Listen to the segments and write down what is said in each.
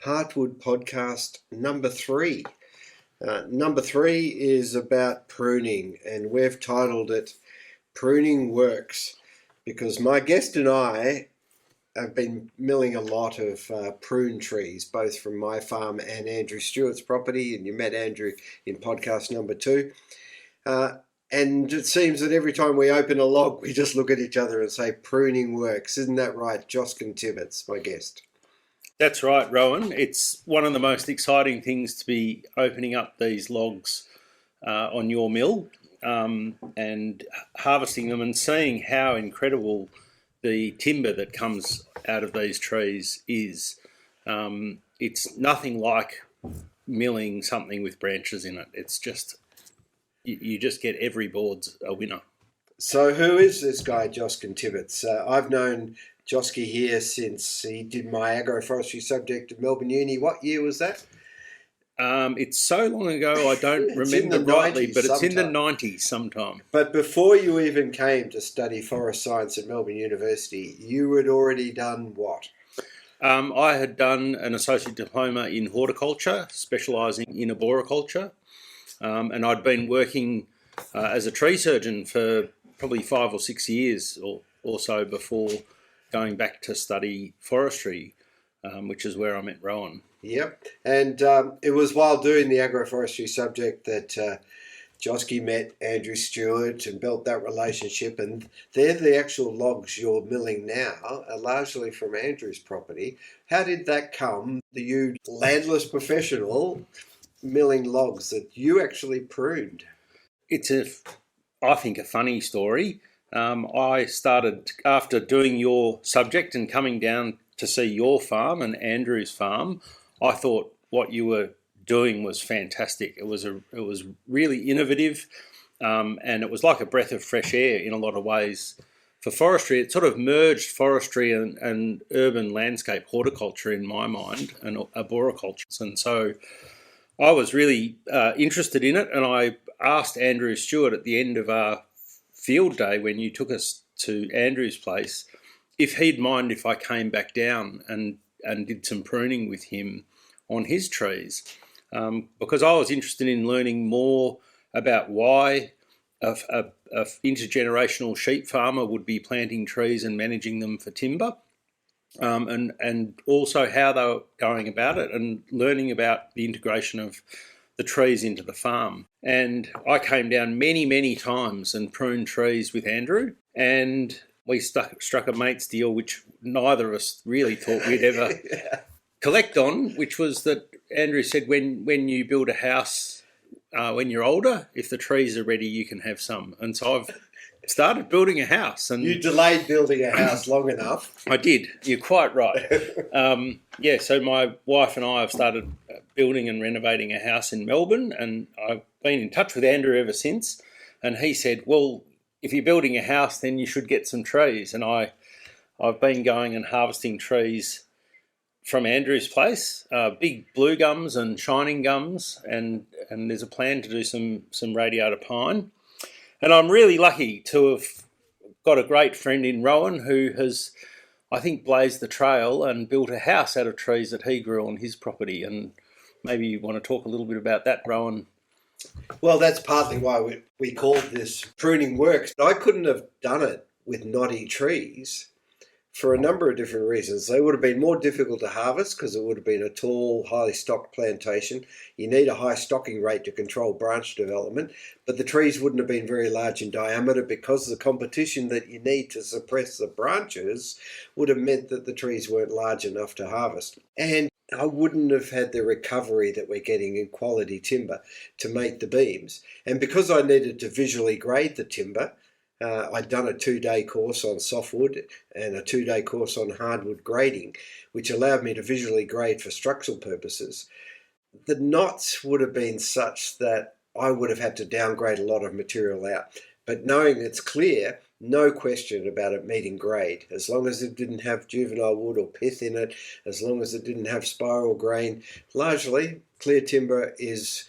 Heartwood podcast number 3. Number 3 is about pruning, and we've titled it Pruning Works because my guest and I have been milling a lot of prune trees, both from my farm and Andrew Stewart's property, and you met Andrew in podcast number 2. And it seems that every time we open a log, we just look at each other and say, pruning works. Isn't that right, Josquin Tibbits, my guest? That's right, Rowan. It's one of the most exciting things to be opening up these logs on your mill and harvesting them and seeing how incredible the timber that comes out of these trees is. It's nothing like milling something with branches in it. It's just, you just get every board's a winner. So who is this guy, Josquin Tibbits? I've known Josky here since he did my Agroforestry subject at Melbourne Uni. What year was that? It's so long ago I don't remember rightly, but it's in the 90s sometime. But before you even came to study forest science at Melbourne University, you had already done what? I had done an associate diploma in horticulture, specialising in arboriculture, and I'd been working as a tree surgeon for probably 5 or 6 years or so before going back to study forestry, which is where I met Rowan. Yep, and it was while doing the agroforestry subject that Josky met Andrew Stewart and built that relationship, and they're the actual logs you're milling now, are largely from Andrew's property. How did that come, you landless professional milling logs that you actually pruned? It's I think, a funny story. I started, after doing your subject and coming down to see your farm and Andrew's farm, I thought what you were doing was fantastic. It was really innovative, and it was like a breath of fresh air in a lot of ways. For forestry, it sort of merged forestry and urban landscape horticulture in my mind, and arboriculture. And so I was really interested in it, and I asked Andrew Stewart at the end of our field day when you took us to Andrew's place if he'd mind if I came back down and did some pruning with him on his trees, because I was interested in learning more about why a intergenerational sheep farmer would be planting trees and managing them for timber, and also how they were going about it and learning about the integration of the trees into the farm. And I came down many, many times and pruned trees with Andrew, and we struck a mate's deal, which neither of us really thought we'd ever collect on, which was that Andrew said, when you build a house, when you're older, if the trees are ready, you can have some. And so I've started building a house. And you delayed building a house long enough. I did. You're quite right. So my wife and I have started building and renovating a house in Melbourne, and I've been in touch with Andrew ever since. And he said, well, if you're building a house, then you should get some trees. And I've been going and harvesting trees from Andrew's place, big blue gums and shining gums, and there's a plan to do some radiata pine. And I'm really lucky to have got a great friend in Rowan who has, I think, blazed the trail and built a house out of trees that he grew on his property. And maybe you want to talk a little bit about that, Rowan. Well, that's partly why we called this Pruning Works. I couldn't have done it with knotty trees for a number of different reasons. They would have been more difficult to harvest because it would have been a tall, highly stocked plantation. You need a high stocking rate to control branch development, but the trees wouldn't have been very large in diameter because the competition that you need to suppress the branches would have meant that the trees weren't large enough to harvest. And I wouldn't have had the recovery that we're getting in quality timber to make the beams. And because I needed to visually grade the timber, I'd done a 2-day course on softwood and a 2-day course on hardwood grading, which allowed me to visually grade for structural purposes. The knots would have been such that I would have had to downgrade a lot of material out. But knowing it's clear, no question about it meeting grade. As long as it didn't have juvenile wood or pith in it, as long as it didn't have spiral grain, largely clear timber is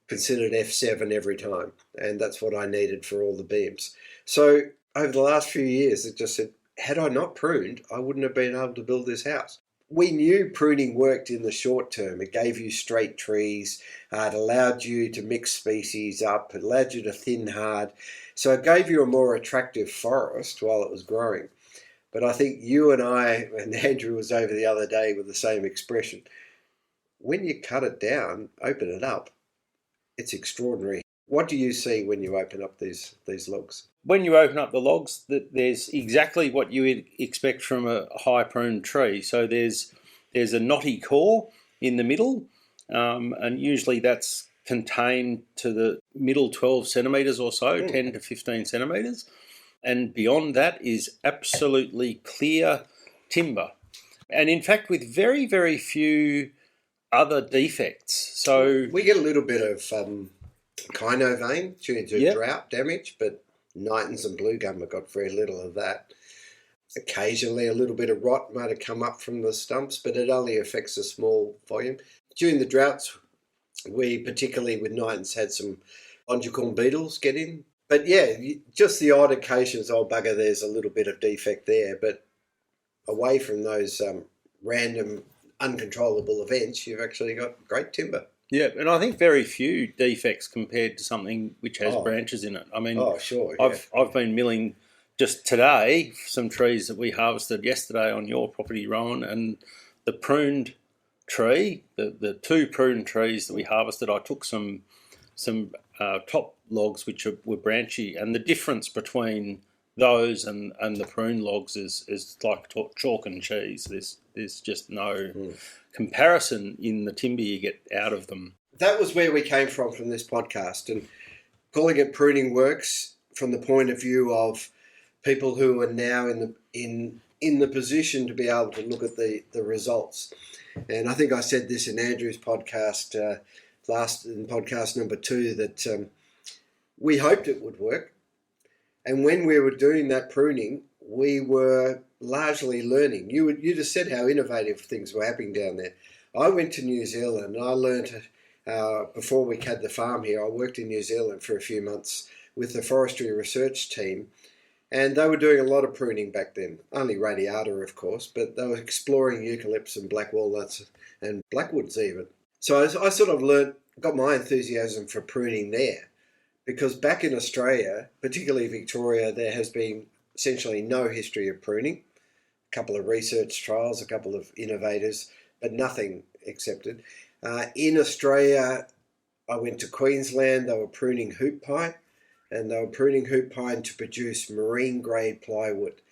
considered F7 every time. and that's what I needed for all the beams. So over the last few years, it just said, had I not pruned, I wouldn't have been able to build this house. We knew pruning worked in the short term. It gave you straight trees. It allowed you to mix species up. It allowed you to thin hard. So it gave you a more attractive forest while it was growing. But I think you and I, and Andrew was over the other day with the same expression, when you cut it down, open it up, it's extraordinary. What do you see when you open up these logs? When you open up the logs, there's exactly what you would expect from a high pruned tree. So there's a knotty core in the middle, and usually that's contained to the middle 12 centimetres or so, 10 to 15 centimetres. And beyond that is absolutely clear timber. And in fact, with very, very few other defects. So we get a little bit of kino vein due to drought damage, but Knightons and blue gum have got very little of that. Occasionally a little bit of rot might have come up from the stumps, but it only affects a small volume. During the droughts, we particularly with Knightons had some longicorn beetles get in. But yeah, just the odd occasions, oh bugger, there's a little bit of defect there. But away from those random uncontrollable events, you've actually got great timber. Yeah, and I think very few defects compared to something which has branches in it. I mean, sure. Yeah. I've been milling just today some trees that we harvested yesterday on your property, Rowan, and the pruned tree, the two pruned trees that we harvested, I took some top logs which were branchy, and the difference between those and the prune logs is like chalk and cheese. There's just no comparison in the timber you get out of them. That was where we came from this podcast, and calling it Pruning Works from the point of view of people who are now in the position to be able to look at the results. And I think I said this in Andrew's podcast in podcast number 2 that we hoped it would work. And when we were doing that pruning, we were largely learning. You just said how innovative things were happening down there. I went to New Zealand and I learned, before we had the farm here, I worked in New Zealand for a few months with the Forestry research team, and they were doing a lot of pruning back then. Only radiata, of course, but they were exploring eucalypts and black walnuts and blackwoods even. So I sort of got my enthusiasm for pruning there. Because back in Australia, particularly Victoria, there has been essentially no history of pruning. A couple of research trials, a couple of innovators, but nothing accepted. In Australia, I went to Queensland, they were pruning hoop pine, and they were pruning hoop pine to produce marine-grade plywood,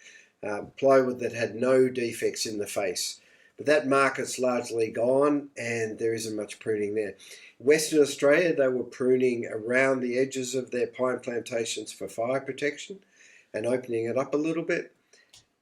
plywood that had no defects in the face. But that market's largely gone, and there isn't much pruning there. Western Australia, they were pruning around the edges of their pine plantations for fire protection and opening it up a little bit.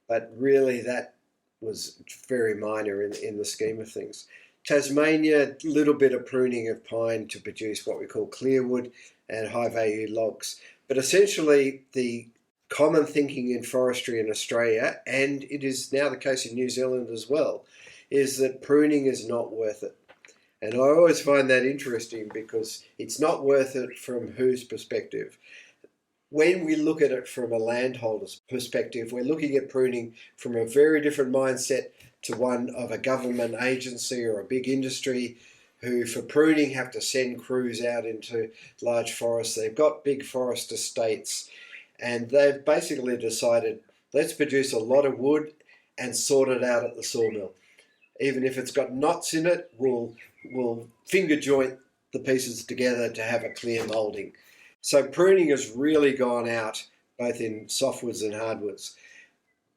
But really that was very minor in the scheme of things. Tasmania, a little bit of pruning of pine to produce what we call clearwood and high-value logs. But essentially the common thinking in forestry in Australia, and it is now the case in New Zealand as well, is that pruning is not worth it. And I always find that interesting because it's not worth it from whose perspective. When we look at it from a landholder's perspective, we're looking at pruning from a very different mindset to one of a government agency or a big industry who for pruning have to send crews out into large forests. They've got big forest estates and they've basically decided, let's produce a lot of wood and sort it out at the sawmill. Even if it's got knots in it, we'll finger joint the pieces together to have a clear moulding. So pruning has really gone out both in softwoods and hardwoods.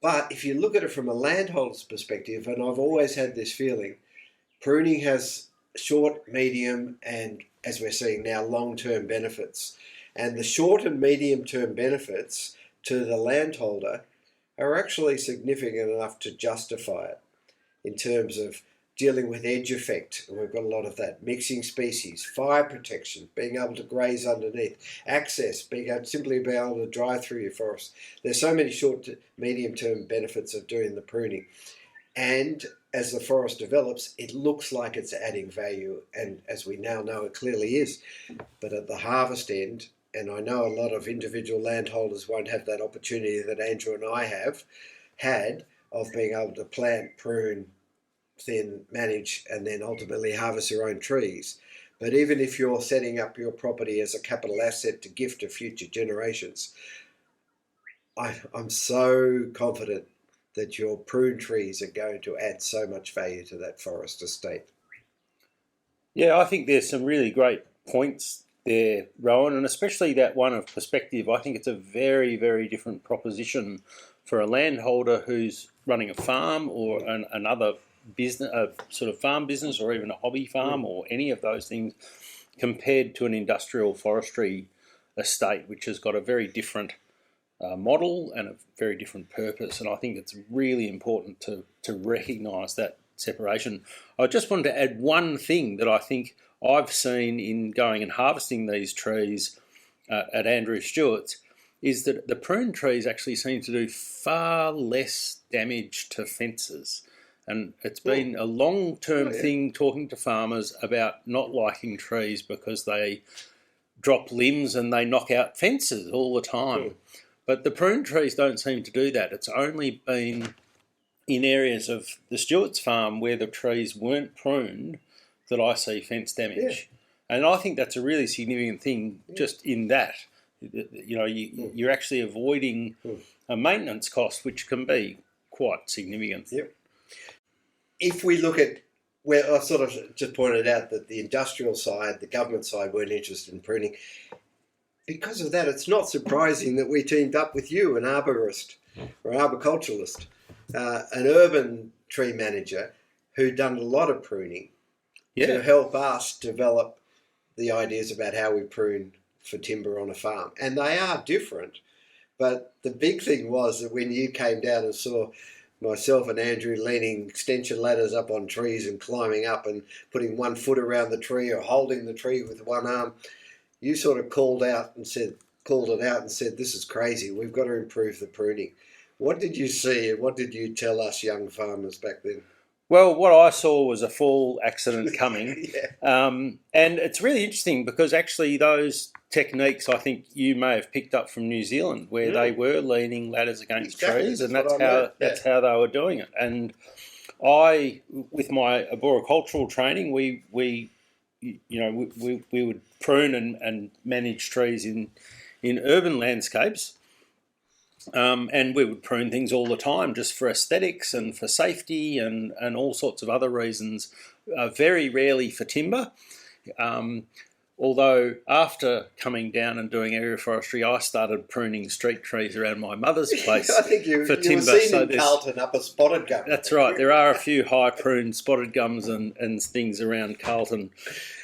But if you look at it from a landholder's perspective, and I've always had this feeling, pruning has short, medium, and as we're seeing now, long-term benefits. And the short and medium-term benefits to the landholder are actually significant enough to justify it in terms of dealing with edge effect, and we've got a lot of that, mixing species, fire protection, being able to graze underneath, access, simply being able to drive through your forest. There's so many short to medium-term benefits of doing the pruning. And as the forest develops, it looks like it's adding value, and as we now know, it clearly is. But at the harvest end and I know a lot of individual landholders won't have that opportunity that Andrew and I have had of being able to plant, prune, thin, manage, and then ultimately harvest your own trees. But even if you're setting up your property as a capital asset to gift to future generations, I'm so confident that your prune trees are going to add so much value to that forest estate. Yeah, I think there's some really great points there, Rowan, and especially that one of perspective. I think it's a very, very different proposition for a landholder who's running a farm or another business, a sort of farm business, or even a hobby farm, or any of those things, compared to an industrial forestry estate, which has got a very different model and a very different purpose. And I think it's really important to recognise that separation. I just wanted to add one thing that I think I've seen in going and harvesting these trees at Andrew Stewart's, is that the prune trees actually seem to do far less damage to fences. And it's been a long-term thing talking to farmers about not liking trees because they drop limbs and they knock out fences all the time. But the prune trees don't seem to do that. It's only been in areas of the Stewart's farm where the trees weren't pruned that I see fence damage. And I think that's a really significant thing just in that. You know, you're actually avoiding a maintenance cost, which can be quite significant. Yep. If we look at where I sort of just pointed out that the industrial side, the government side weren't interested in pruning. Because of that, it's not surprising that we teamed up with you, an arborist or arboriculturalist, an urban tree manager who'd done a lot of pruning to help us develop the ideas about how we prune for timber on a farm. And they are different. But the big thing was that when you came down and saw myself and Andrew leaning extension ladders up on trees and climbing up and putting 1 foot around the tree or holding the tree with one arm, you sort of called it out and said, this is crazy. We've got to improve the pruning. What did you see and what did you tell us young farmers back then? Well, what I saw was a fall accident coming. And it's really interesting because actually those techniques I think you may have picked up from New Zealand, where they were leaning ladders against trees, and that's how they were doing it. And I, with my arboricultural training, we would prune and manage trees in urban landscapes. And we would prune things all the time just for aesthetics and for safety and all sorts of other reasons, very rarely for timber. Although after coming down and doing agroforestry, I started pruning street trees around my mother's place. I think you were seen in Carlton up a spotted gum. That's right. There are a few high pruned spotted gums and things around Carlton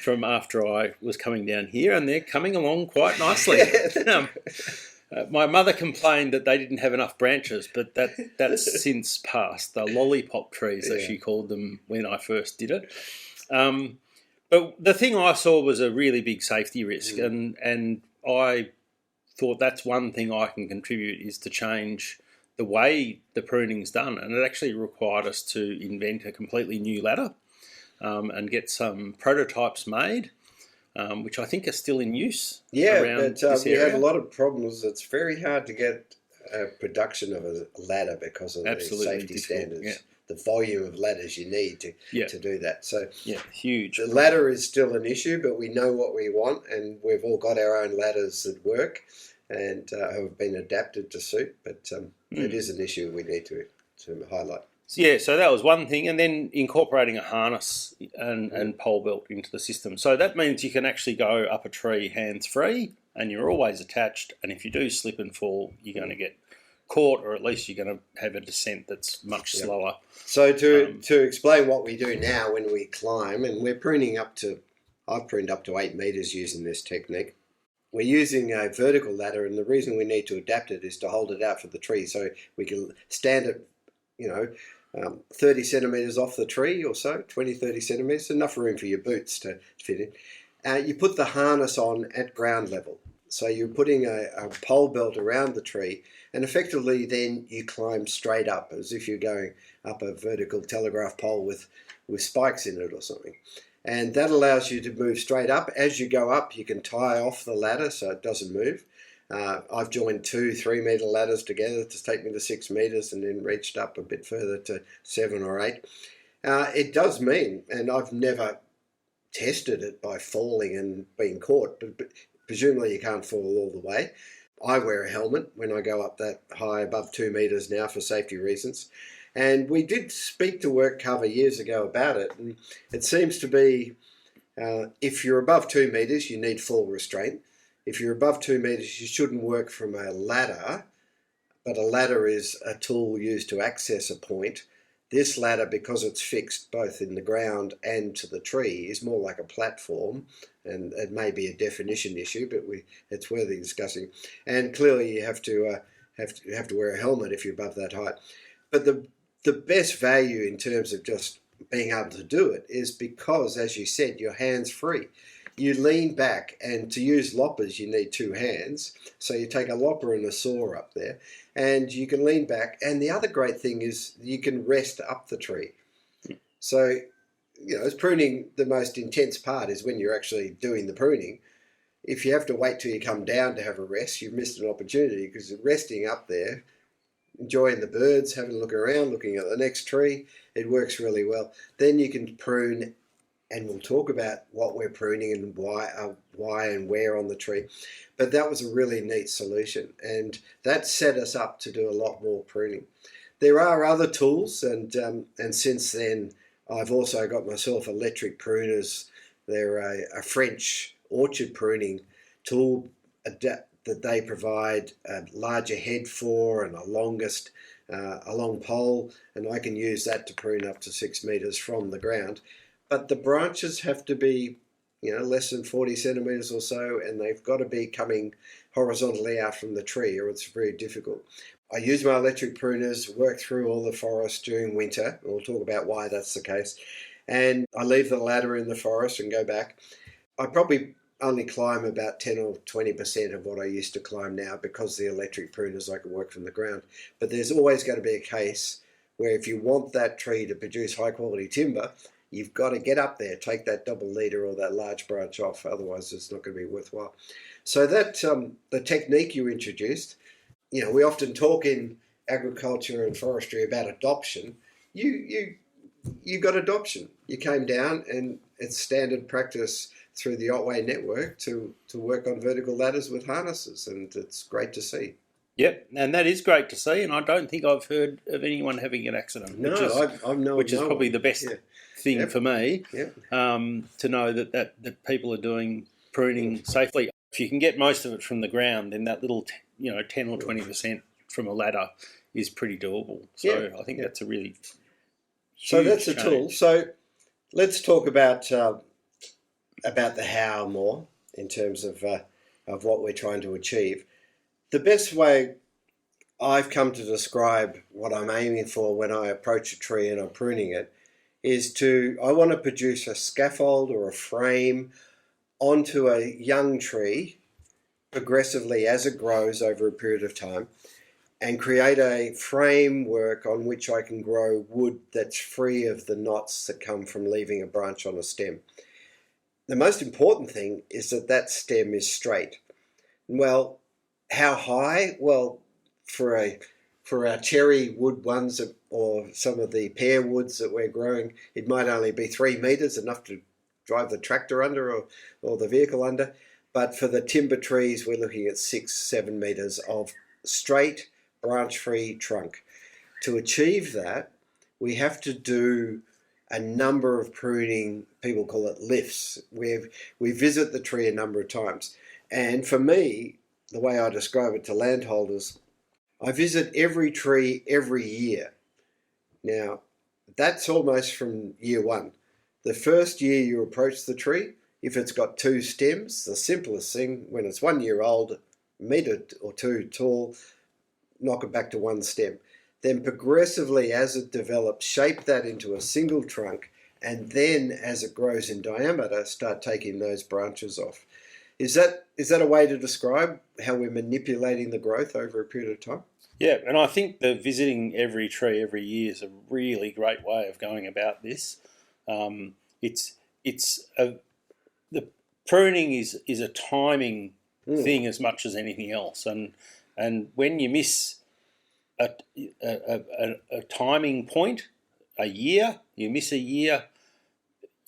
from after I was coming down here, and they're coming along quite nicely. My mother complained that they didn't have enough branches, but that's since passed. The lollipop trees, as she called them when I first did it. But the thing I saw was a really big safety risk, and I thought that's one thing I can contribute is to change the way the pruning's done. And it actually required us to invent a completely new ladder and get some prototypes made. Which I think are still in use. Around this area. We had a lot of problems. It's very hard to get production of a ladder because of the safety standards. Yeah. The volume of ladders you need to do that. So huge. The ladder is still an issue, but we know what we want, and we've all got our own ladders that work and have been adapted to suit. But it is an issue we need to highlight. So that was one thing, and then incorporating a harness and pole belt into the system. So that means you can actually go up a tree hands-free, and you're always attached, and if you do slip and fall, you're going to get caught, or at least you're going to have a descent that's much slower. So to explain what we do now when we climb, and we're pruning I've pruned up to 8 metres using this technique. We're using a vertical ladder, and the reason we need to adapt it is to hold it out for the tree, so we can stand it, 30 centimetres off the tree or so, 20, 30 centimetres, enough room for your boots to fit in. You put the harness on at ground level. So you're putting a pole belt around the tree, and effectively then you climb straight up as if you're going up a vertical telegraph pole with spikes in it or something. And that allows you to move straight up. As you go up, you can tie off the ladder so it doesn't move. I've joined 2-3 metre ladders together to take me to 6 metres and then reached up a bit further to 7 or 8. It does mean, and I've never tested it by falling and being caught, but presumably you can't fall all the way. I wear a helmet when I go up that high, above 2 metres now, for safety reasons. And we did speak to Work Cover years ago about it, and it seems to be if you're above 2 metres, you need full restraint. If you're above 2 metres, you shouldn't work from a ladder, but a ladder is a tool used to access a point. This ladder, because it's fixed both in the ground and to the tree, is more like a platform, and it may be a definition issue, but it's worthy discussing. And clearly, you have to wear a helmet if you're above that height. But the best value in terms of just being able to do it is because, as you said, your hands free. You lean back, and to use loppers, you need 2 hands. So you take a lopper and a saw up there, and you can lean back. And the other great thing is you can rest up the tree. So, as pruning, the most intense part is when you're actually doing the pruning. If you have to wait till you come down to have a rest, you've missed an opportunity, because resting up there, enjoying the birds, having a look around, looking at the next tree, it works really well. Then you can prune, and we'll talk about what we're pruning and why and where on the tree. But that was a really neat solution, and that set us up to do a lot more pruning. There are other tools, and since then I've also got myself electric pruners. They're a French orchard pruning tool that they provide a larger head for and a long pole, and I can use that to prune up to 6 metres from the ground. But the branches have to be, less than 40 centimetres or so, and they've got to be coming horizontally out from the tree, or it's very difficult. I use my electric pruners, work through all the forest during winter. We'll talk about why that's the case. And I leave the ladder in the forest and go back. I probably only climb about 10 or 20% of what I used to climb now, because the electric pruners, I can work from the ground. But there's always going to be a case where if you want that tree to produce high quality timber, you've got to get up there, take that double leader or that large branch off, otherwise it's not going to be worthwhile. So that the technique you introduced, we often talk in agriculture and forestry about adoption. You got adoption. You came down, and it's standard practice through the Otway network to work on vertical ladders with harnesses, and it's great to see. Yep, and that is great to see, and I don't think I've heard of anyone having an accident. Which is probably the best thing for me, to know that people are doing pruning safely. If you can get most of it from the ground, then that little 10 or 20% from a ladder is pretty doable. So I think that's a really so that's change. A tool. So let's talk about the how more in terms of what we're trying to achieve. The best way I've come to describe what I'm aiming for when I approach a tree and I'm pruning it is I want to produce a scaffold or a frame onto a young tree progressively as it grows over a period of time, and create a framework on which I can grow wood that's free of the knots that come from leaving a branch on a stem. The most important thing is that stem is straight. Well, how high? Well, for our cherry wood ones, or some of the pear woods that we're growing, it might only be 3 metres, enough to drive the tractor under or the vehicle under. But for the timber trees, we're looking at 6-7 metres of straight, branch-free trunk. To achieve that, we have to do a number of pruning, people call it lifts. We visit the tree a number of times. And for me, the way I describe it to landholders, I visit every tree every year. Now, that's almost from year one. The first year you approach the tree, if it's got 2 stems, the simplest thing, when it's 1 year old, a metre or 2 tall, knock it back to 1 stem. Then progressively, as it develops, shape that into a single trunk, and then as it grows in diameter, start taking those branches off. Is that a way to describe how we're manipulating the growth over a period of time? Yeah, and I think the visiting every tree every year is a really great way of going about this. it's the pruning is a timing thing as much as anything else, and when you miss a timing point, a year, you miss a year,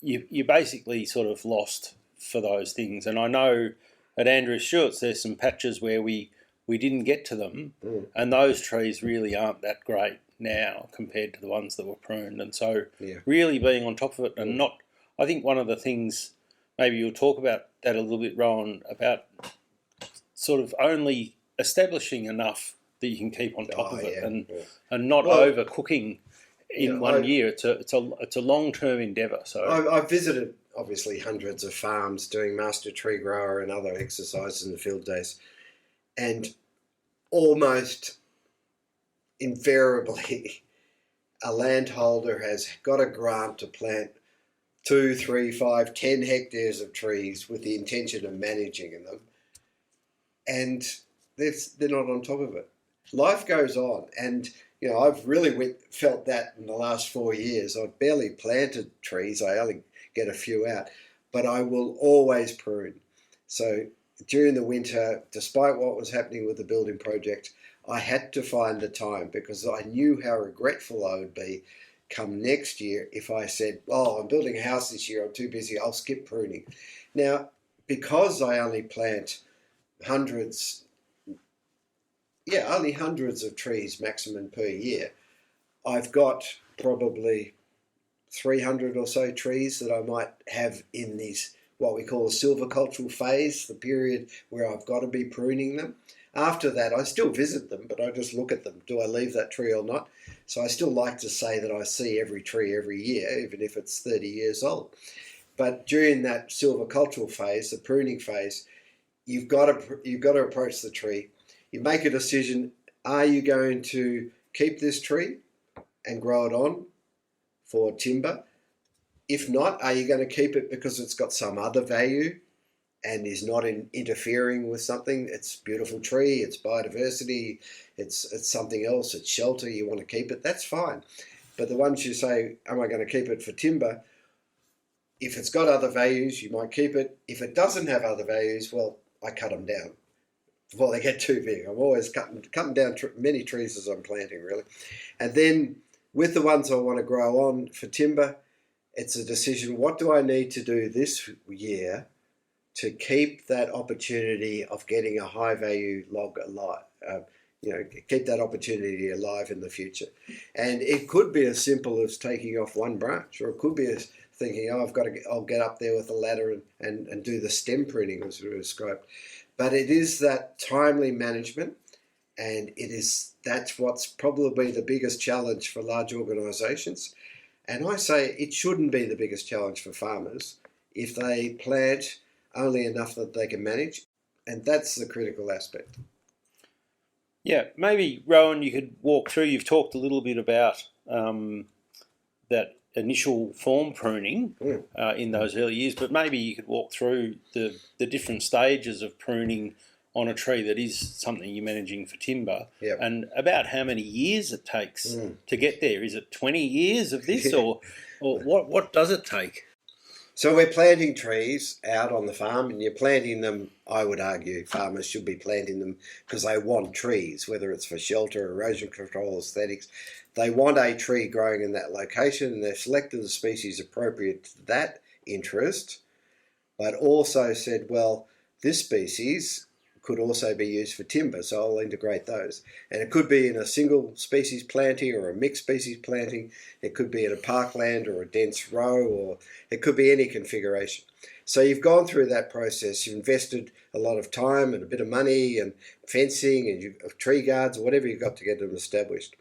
you basically sort of lost for those things. And I know at Andrew Stewart's there's some patches where we didn't get to them, and those trees really aren't that great now compared to the ones that were pruned. And so really being on top of it and not, I think one of the things, maybe you'll talk about that a little bit, Rowan, about sort of only establishing enough that you can keep on top of it and not overcooking in 1 year. It's a long-term endeavour. So I've visited obviously hundreds of farms doing master tree grower and other exercises in the field days, and almost invariably a landholder has got a grant to plant 2, 3, 5, 10 hectares of trees with the intention of managing them, and they're not on top of it. Life goes on, and I've really felt that in the last 4 years. I've barely planted trees. I only get a few out, but I will always prune. So during the winter, despite what was happening with the building project, I had to find the time because I knew how regretful I would be come next year if I said, I'm building a house this year, I'm too busy, I'll skip pruning. Now, because I only plant only hundreds of trees maximum per year, I've got probably 300 or so trees that I might have in these, what we call a silvicultural phase, the period where I've got to be pruning them. After that, I still visit them, but I just look at them. Do I leave that tree or not? So I still like to say that I see every tree every year, even if it's 30 years old. But during that silvicultural phase, the pruning phase, you've got to approach the tree. You make a decision, are you going to keep this tree and grow it on for timber? If not, are you going to keep it because it's got some other value and is not interfering with something? It's a beautiful tree, it's biodiversity, it's something else, it's shelter, you want to keep it, that's fine. But the ones you say, am I going to keep it for timber? If it's got other values, you might keep it. If it doesn't have other values, well, I cut them down before they get too big. I'm always cutting down many trees as I'm planting, really. And then with the ones I want to grow on for timber, it's a decision, what do I need to do this year to keep that opportunity of getting a high value log alive, keep that opportunity alive in the future. And it could be as simple as taking off one branch, or it could be as thinking, I'll get up there with a ladder and do the stem pruning as we described. But it is that timely management, and that's what's probably the biggest challenge for large organisations. And I say it shouldn't be the biggest challenge for farmers if they plant only enough that they can manage, and that's the critical aspect. Yeah, maybe, Rowan, you could walk through, you've talked a little bit about that initial form pruning in those early years, but maybe you could walk through the different stages of pruning on a tree that is something you're managing for timber, and about how many years it takes to get there. Is it 20 years of this, or what does it take? So we're planting trees out on the farm, and you're planting them, I would argue farmers should be planting them because they want trees, whether it's for shelter, erosion control, aesthetics. They want a tree growing in that location, and they've selected the species appropriate to that interest, but also said, well, this species could also be used for timber, so I'll integrate those. And it could be in a single species planting or a mixed species planting. It could be in a parkland or a dense row, or it could be any configuration. So you've gone through that process. You've invested a lot of time and a bit of money and fencing and tree guards or whatever you've got to get them established.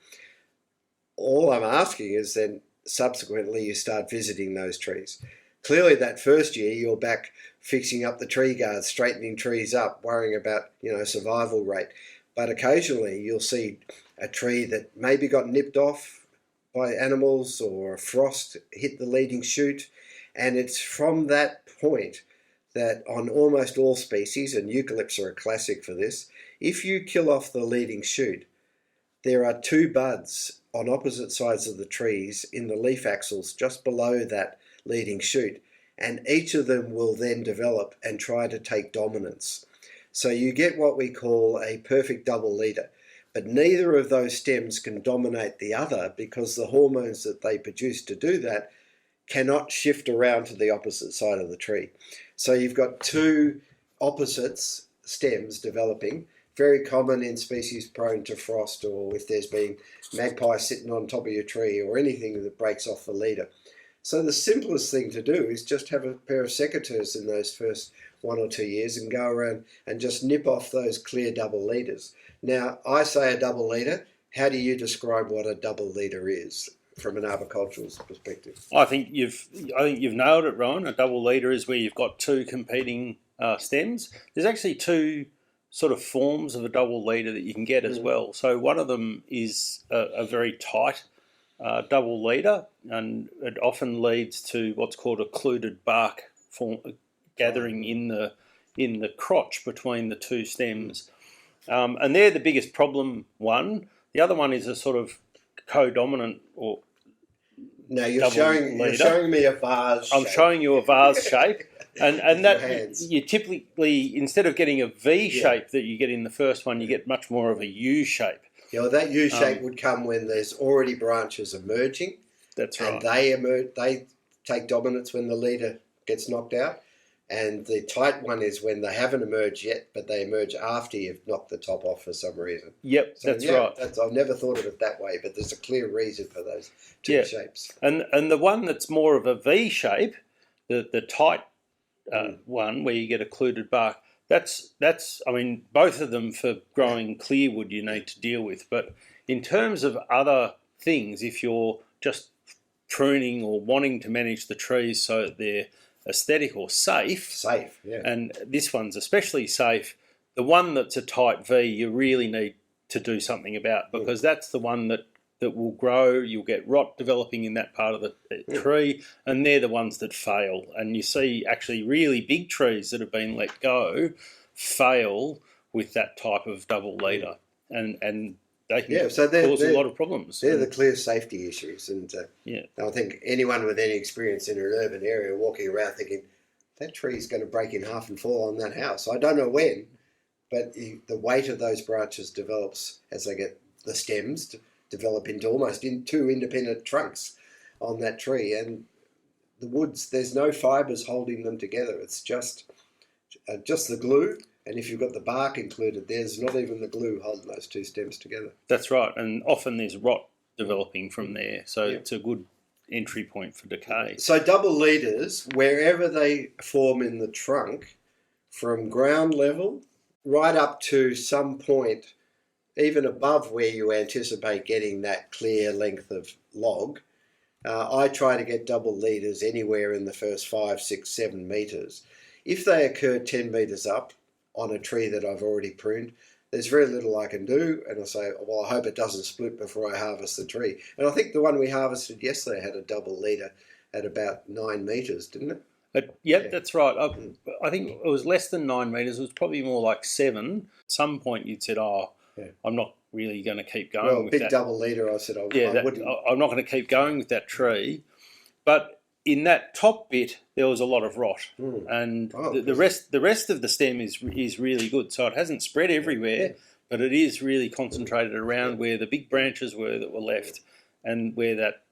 All I'm asking is then subsequently you start visiting those trees. Clearly that first year you're back fixing up the tree guards, straightening trees up, worrying about survival rate. But occasionally you'll see a tree that maybe got nipped off by animals or a frost hit the leading shoot, and it's from that point that on almost all species, and eucalypts are a classic for this, if you kill off the leading shoot, there are two buds on opposite sides of the trees in the leaf axils just below that leading shoot, and each of them will then develop and try to take dominance. So you get what we call a perfect double leader. But neither of those stems can dominate the other because the hormones that they produce to do that cannot shift around to the opposite side of the tree. So you've got two opposites stems developing, very common in species prone to frost, or if there's been magpies sitting on top of your tree or anything that breaks off the leader. So the simplest thing to do is just have a pair of secateurs in those first 1 or 2 years and go around and just nip off those clear double leaders. Now, I say a double leader. How do you describe what a double leader is from an arboriculturalist perspective? I think you've nailed it, Rowan. A double leader is where you've got two competing stems. There's actually two sort of forms of a double leader that you can get as well. So one of them is a very tight double leader, and it often leads to what's called occluded bark gathering in the crotch between the two stems. And they're the biggest problem one. The other one is a sort of co-dominant or no, you're showing me a vase I'm shape. showing you a vase shape. And that you typically, instead of getting a V shape that you get in the first one, you get much more of a U shape. Yeah, well, that U shape would come when there's already branches emerging. That's right. And they take dominance when the leader gets knocked out. And the tight one is when they haven't emerged yet, but they emerge after you've knocked the top off for some reason. Yep, so, that's right. I've never thought of it that way, but there's a clear reason for those two shapes. And the one that's more of a V shape, the tight one where you get occluded bark, that's I mean, both of them for growing clearwood you need to deal with. But in terms of other things, if you're just pruning or wanting to manage the trees so that they're aesthetic or safe, and this one's especially safe, the one that's a tight V you really need to do something about, because that's the one that will grow. You'll get rot developing in that part of the tree, and they're the ones that fail. And you see actually really big trees that have been let go fail with that type of double leader, and they can cause a lot of problems. They're the clear safety issues, and I think anyone with any experience in an urban area walking around thinking, that tree's going to break in half and fall on that house. I don't know when, but the weight of those branches develops as they get the stems develop into almost two independent trunks on that tree, and the woods, there's no fibres holding them together. It's just the glue. And if you've got the bark included, there's not even the glue holding those two stems together. That's right. And often there's rot developing from there. So it's a good entry point for decay. So double leaders, wherever they form in the trunk, from ground level right up to some point, even above where you anticipate getting that clear length of log, I try to get double leaders anywhere in the first 5, 6, 7 metres. If they occur 10 metres up, on a tree that I've already pruned, there's very little I can do, and I say, well, I hope it doesn't split before I harvest the tree. And I think the one we harvested yesterday had a double leader at about 9 metres, didn't it? That's right. I think it was less than 9 metres. It was probably more like 7. At some point you'd said, I'm not really going to keep going with that. Big double leader, I said, I wouldn't. I'm not going to keep going with that tree. But in that top bit, there was a lot of rot, and the rest of the stem is really good. So it hasn't spread everywhere, but it is really concentrated around where the big branches were that were left, and where that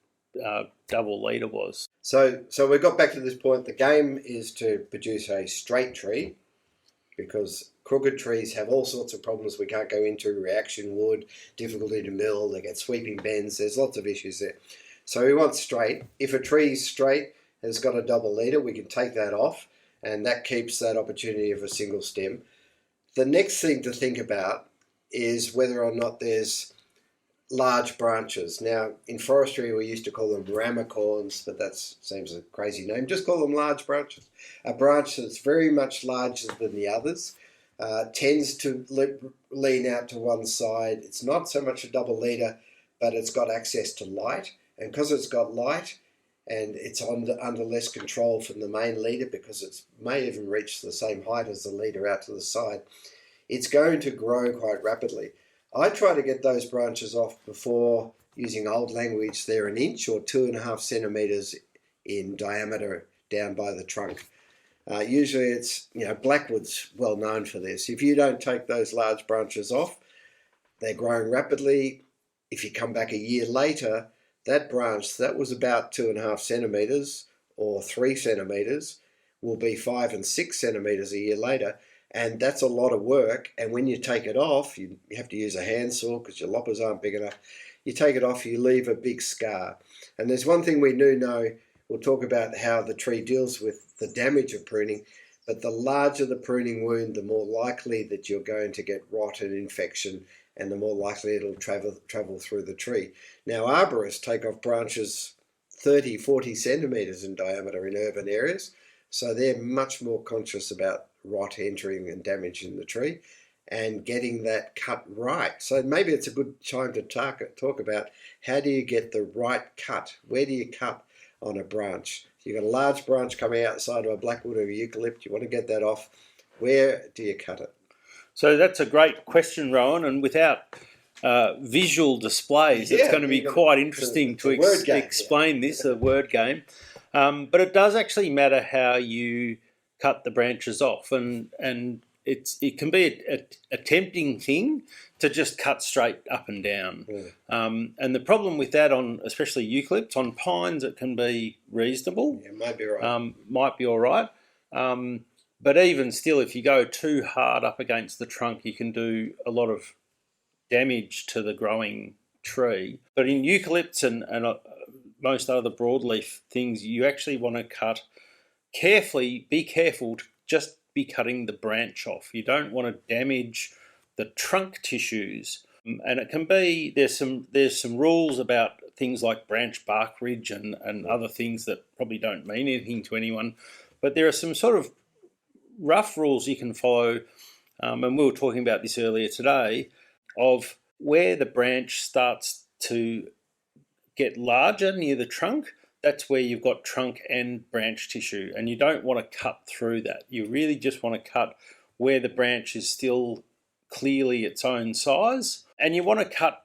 double leader was. So we got back to this point. The game is to produce a straight tree, because crooked trees have all sorts of problems we can't go into: reaction wood, difficulty to mill, they get sweeping bends. There's lots of issues there. So we want straight. If a tree is straight, has got a double leader, we can take that off, and that keeps that opportunity of a single stem. The next thing to think about is whether or not there's large branches. Now, in forestry, we used to call them ramicorns, but that seems a crazy name. Just call them large branches. A branch that's very much larger than the others tends to lean out to one side. It's not so much a double leader, but it's got access to light. And because it's got light and it's under less control from the main leader, because it may even reach the same height as the leader out to the side, it's going to grow quite rapidly. I try to get those branches off before, using old language, they're 1 inch or 2.5 centimetres in diameter down by the trunk. Usually it's, blackwood's well known for this. If you don't take those large branches off, they're growing rapidly. If you come back a year later, that branch that was about 2.5 centimetres or 3 centimetres will be 5 and 6 centimetres a year later. And that's a lot of work. And when you take it off, you have to use a handsaw because your loppers aren't big enough. You take it off, you leave a big scar. And there's one thing we do know, we'll talk about how the tree deals with the damage of pruning, but the larger the pruning wound, the more likely that you're going to get rot and infection, and the more likely it'll travel through the tree. Now, arborists take off branches 30, 40 centimetres in diameter in urban areas, so they're much more conscious about rot entering and damaging the tree and getting that cut right. So maybe it's a good time to talk about how do you get the right cut? Where do you cut on a branch? You've got a large branch coming outside of a blackwood or a eucalypt, you want to get that off. Where do you cut it? So that's a great question, Rowan, and without visual displays, it's going to be quite interesting to explain this, a word game. But it does actually matter how you cut the branches off, and it can be a tempting thing to just cut straight up and down. And the problem with that on especially eucalypts, on pines it can be reasonable. Yeah, might be right. Might be all right. But even still, if you go too hard up against the trunk, you can do a lot of damage to the growing tree. But in eucalypts and most other broadleaf things, you actually want to cut carefully. Be careful to just be cutting the branch off. You don't want to damage the trunk tissues. And it can be, there's some rules about things like branch bark ridge and other things that probably don't mean anything to anyone. But there are some sort of rough rules you can follow, and we were talking about this earlier today, of where the branch starts to get larger near the trunk. That's where you've got trunk and branch tissue, and you don't want to cut through that. You really just want to cut where the branch is still clearly its own size, and you want to cut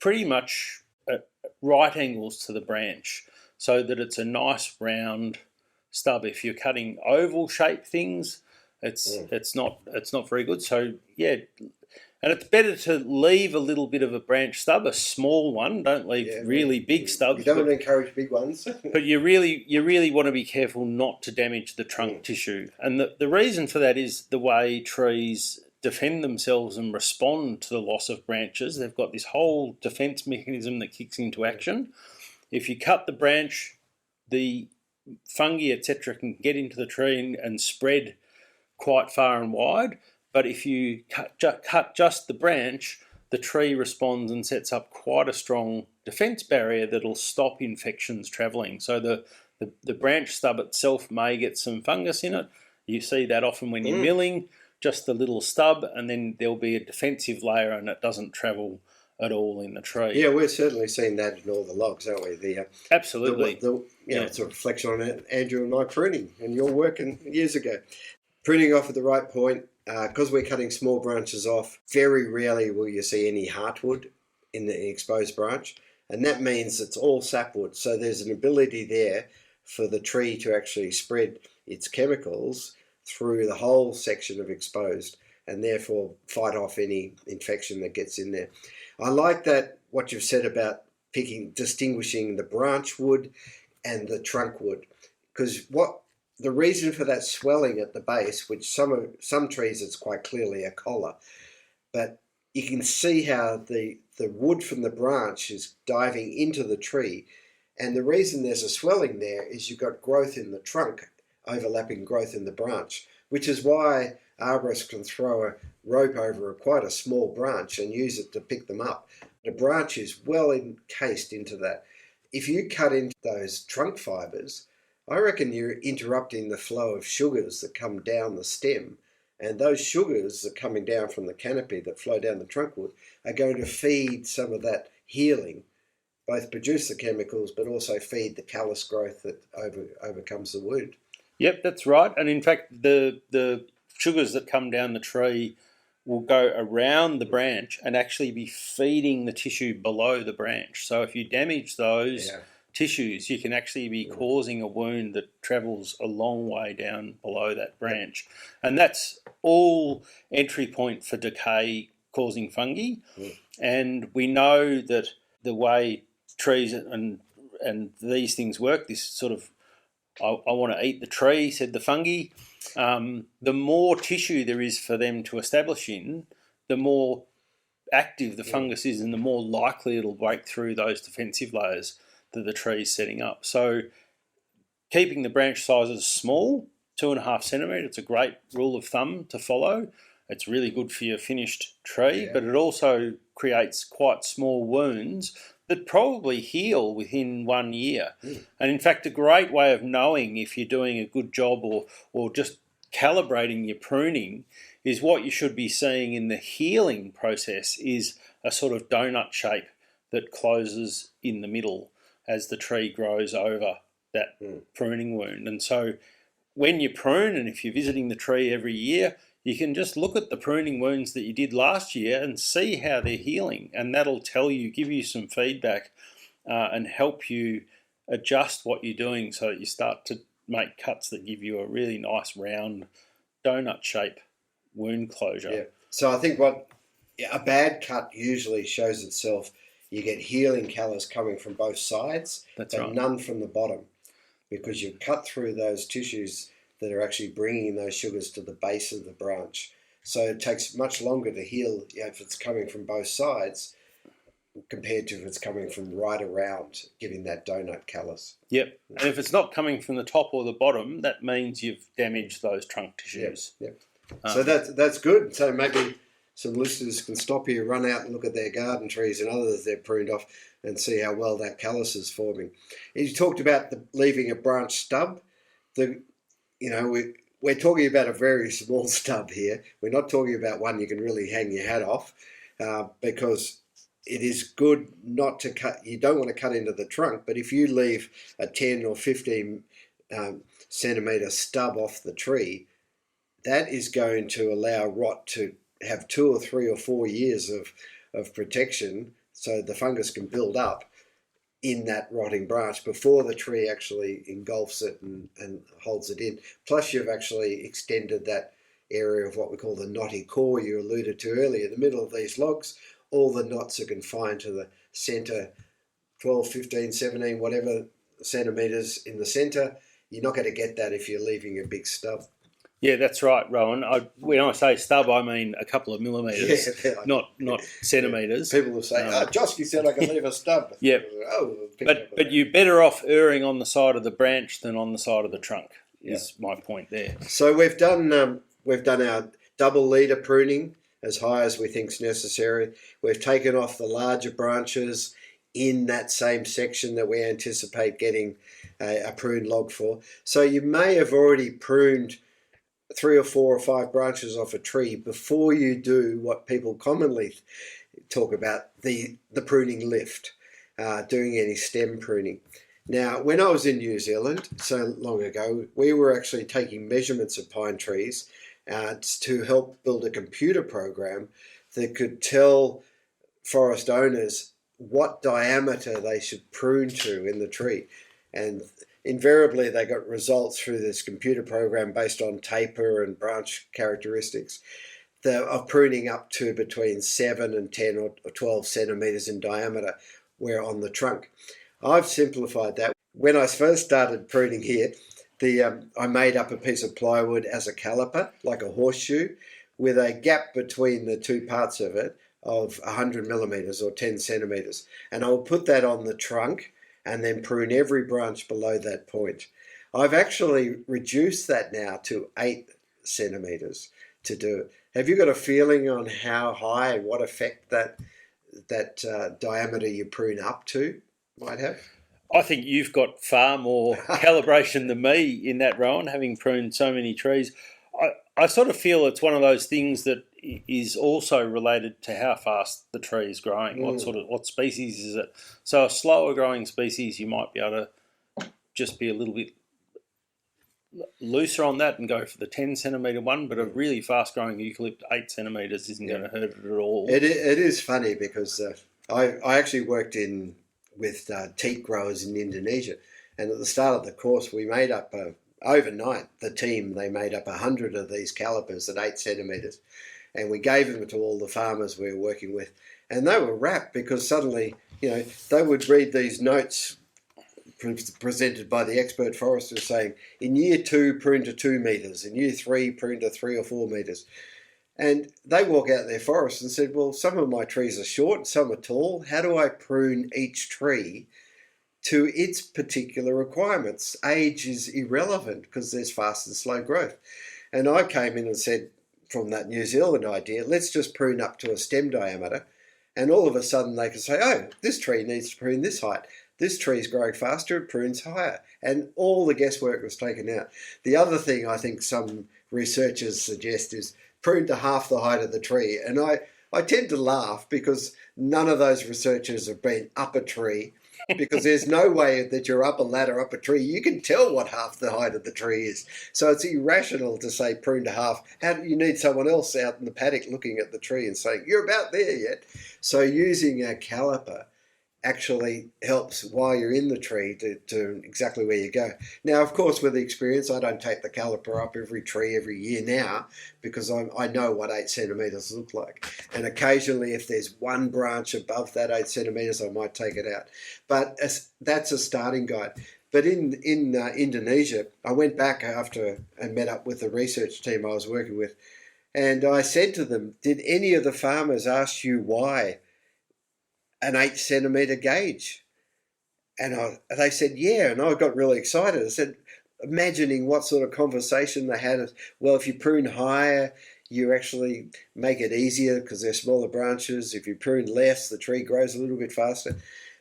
pretty much at right angles to the branch so that it's a nice round stub. If you're cutting oval shaped things, it's not very good. So yeah, and it's better to leave a little bit of a branch stub, a small one. Don't leave really big stubs. You don't want to encourage big ones. But you really want to be careful not to damage the trunk tissue. And the reason for that is the way trees defend themselves and respond to the loss of branches. They've got this whole defense mechanism that kicks into action. If you cut the branch, the fungi, etc., can get into the tree and spread quite far and wide. But if you cut just the branch, the tree responds and sets up quite a strong defence barrier that'll stop infections travelling. So the branch stub itself may get some fungus in it. You see that often when you're milling, just the little stub, and then there'll be a defensive layer and it doesn't travel at all in the tree. Yeah, we're certainly seeing that in all the logs, aren't we? Absolutely. It's a reflection on Andrew and my pruning and your work years ago. Pruning off at the right point, because we're cutting small branches off, very rarely will you see any heartwood in the exposed branch, and that means it's all sapwood. So there's an ability there for the tree to actually spread its chemicals through the whole section of exposed and therefore fight off any infection that gets in there. I like that, what you've said about distinguishing the branch wood and the trunk wood, because the reason for that swelling at the base, which some trees it's quite clearly a collar, but you can see how the wood from the branch is diving into the tree, and the reason there's a swelling there is you've got growth in the trunk overlapping growth in the branch, which is why arborists can throw a rope over quite a small branch and use it to pick them up. The branch is well encased into that. If you cut into those trunk fibres, I reckon you're interrupting the flow of sugars that come down the stem, and those sugars that are coming down from the canopy that flow down the trunk wood are going to feed some of that healing, both produce the chemicals but also feed the callus growth that overcomes the wound. Yep, that's right. And in fact, the sugars that come down the tree will go around the branch and actually be feeding the tissue below the branch. So if you damage those, tissues, you can actually be causing a wound that travels a long way down below that branch. And that's all entry point for decay causing fungi. And we know that the way trees and these things work, this sort of, I want to eat the tree, said the fungi. The more tissue there is for them to establish in, the more active the fungus is and the more likely it'll break through those defensive layers that the tree's setting up. So keeping the branch sizes small, 2.5 centimetre, it's a great rule of thumb to follow. It's really good for your finished tree, but it also creates quite small wounds that probably heal within 1 year. And in fact, a great way of knowing if you're doing a good job or just calibrating your pruning is what you should be seeing in the healing process is a sort of donut shape that closes in the middle as the tree grows over that pruning wound. And so when you prune, and if you're visiting the tree every year, you can just look at the pruning wounds that you did last year and see how they're healing. And that'll tell you, give you some feedback and help you adjust what you're doing so that you start to make cuts that give you a really nice round donut shape wound closure. Yeah. So I think a bad cut usually shows itself, you get healing callus coming from both sides, but none from the bottom, because you've cut through those tissues that are actually bringing those sugars to the base of the branch. So it takes much longer to heal if it's coming from both sides compared to if it's coming from right around, giving that donut callus. Yep. And if it's not coming from the top or the bottom, that means you've damaged those trunk tissues. Yep. So that's good. So maybe some listeners can stop here, run out and look at their garden trees and others they've pruned off and see how well that callus is forming. You talked about leaving a branch stub. We're talking about a very small stub here. We're not talking about one you can really hang your hat off because it is good not to cut. You don't want to cut into the trunk, but if you leave a 10 or 15 centimetre stub off the tree, that is going to allow rot to have 2 or 3 or 4 years of protection so the fungus can build up in that rotting branch before the tree actually engulfs it and holds it in. Plus you've actually extended that area of what we call the knotty core you alluded to earlier. In the middle of these logs, all the knots are confined to the centre, 12, 15, 17, whatever centimetres in the centre. You're not going to get that if you're leaving a big stub. Yeah, that's right, Rowan. When I say stub, I mean a couple of millimetres, not centimetres. People will say, Josky said I can leave a stub. Yeah, but you're better off erring on the side of the branch than on the side of the trunk, is my point there. So we've done our double leader pruning as high as we think is necessary. We've taken off the larger branches in that same section that we anticipate getting a pruned log for. So you may have already pruned 3 or 4 or 5 branches off a tree before you do what people commonly talk about, the pruning lift, doing any stem pruning. Now, when I was in New Zealand so long ago, we were actually taking measurements of pine trees to help build a computer program that could tell forest owners what diameter they should prune to in the tree. And invariably, they got results through this computer program based on taper and branch characteristics of pruning up to between 7 and 10 or 12 centimetres in diameter where on the trunk. I've simplified that. When I first started pruning here, I made up a piece of plywood as a caliper, like a horseshoe, with a gap between the two parts of it of 100 millimetres or 10 centimetres. And I will put that on the trunk and then prune every branch below that point. I've actually reduced that now to 8 centimetres to do it. Have you got a feeling on how high and what effect that diameter you prune up to might have? I think you've got far more calibration than me in that, Rowan, having pruned so many trees. I sort of feel it's one of those things that is also related to how fast the tree is growing. What species is it? So a slower growing species, you might be able to just be a little bit looser on that and go for the 10 centimetre one, but a really fast growing eucalypt 8 centimetres isn't going to hurt it at all. It is funny because I actually worked in with teak growers in Indonesia. And at the start of the course, we made up, overnight, they made up 100 of these calipers at 8 centimetres. And we gave them to all the farmers we were working with. And they were rapt because suddenly, they would read these notes presented by the expert forester saying, in year 2, prune to 2 metres, in year 3, prune to 3 or 4 metres. And they walk out their forest and said, well, some of my trees are short, some are tall. How do I prune each tree to its particular requirements? Age is irrelevant because there's fast and slow growth. And I came in and said, from that New Zealand idea, let's just prune up to a stem diameter. And all of a sudden they can say, oh, this tree needs to prune this height. This tree's growing faster, it prunes higher. And all the guesswork was taken out. The other thing I think some researchers suggest is prune to half the height of the tree. And I tend to laugh because none of those researchers have been up a tree, because there's no way that you're up a ladder, up a tree. You can tell what half the height of the tree is. So it's irrational to say prune to half. How do you need someone else out in the paddock looking at the tree and saying, you're about there yet? So using a caliper actually helps while you're in the tree to exactly where you go. Now, of course, with the experience, I don't take the caliper up every tree every year now because I know what 8 centimetres look like. And occasionally, if there's one branch above that 8 centimetres, I might take it out. But that's a starting guide. But in Indonesia, I went back after and met up with the research team I was working with, and I said to them, did any of the farmers ask you why an 8 centimetre gauge? And they said, yeah. And I got really excited. I said, imagining what sort of conversation they had. Well, if you prune higher, you actually make it easier because they're smaller branches. If you prune less, the tree grows a little bit faster.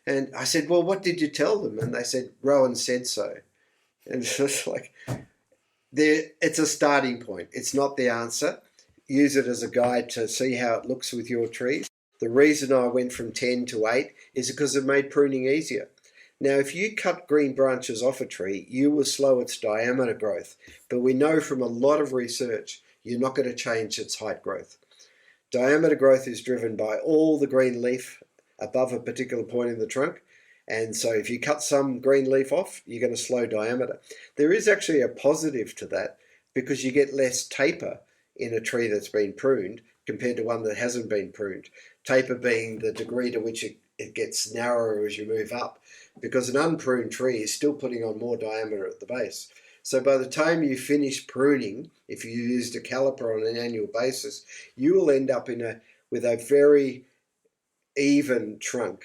And I said, well, what did you tell them? And they said, Rowan said so. And it's just like, it's a starting point. It's not the answer. Use it as a guide to see how it looks with your trees. The reason I went from 10 to 8 is because it made pruning easier. Now, if you cut green branches off a tree, you will slow its diameter growth. But we know from a lot of research, you're not going to change its height growth. Diameter growth is driven by all the green leaf above a particular point in the trunk. And so if you cut some green leaf off, you're going to slow diameter. There is actually a positive to that because you get less taper in a tree that's been pruned compared to one that hasn't been pruned. Taper being the degree to which it gets narrower as you move up, because an unpruned tree is still putting on more diameter at the base. So by the time you finish pruning, if you used a caliper on an annual basis, you will end up with a very even trunk.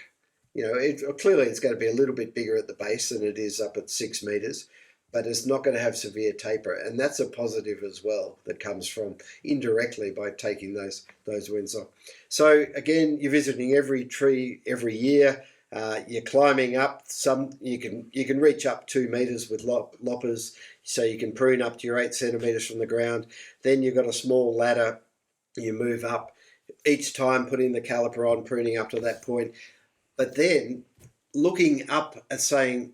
Clearly it's going to be a little bit bigger at the base than it is up at 6 metres, but it's not going to have severe taper. And that's a positive as well that comes from indirectly by taking those winds off. So again, you're visiting every tree every year. You're climbing up. You can reach up 2 metres with loppers, so you can prune up to your 8 centimetres from the ground. Then you've got a small ladder. You move up each time, putting the caliper on, pruning up to that point. But then looking up and saying,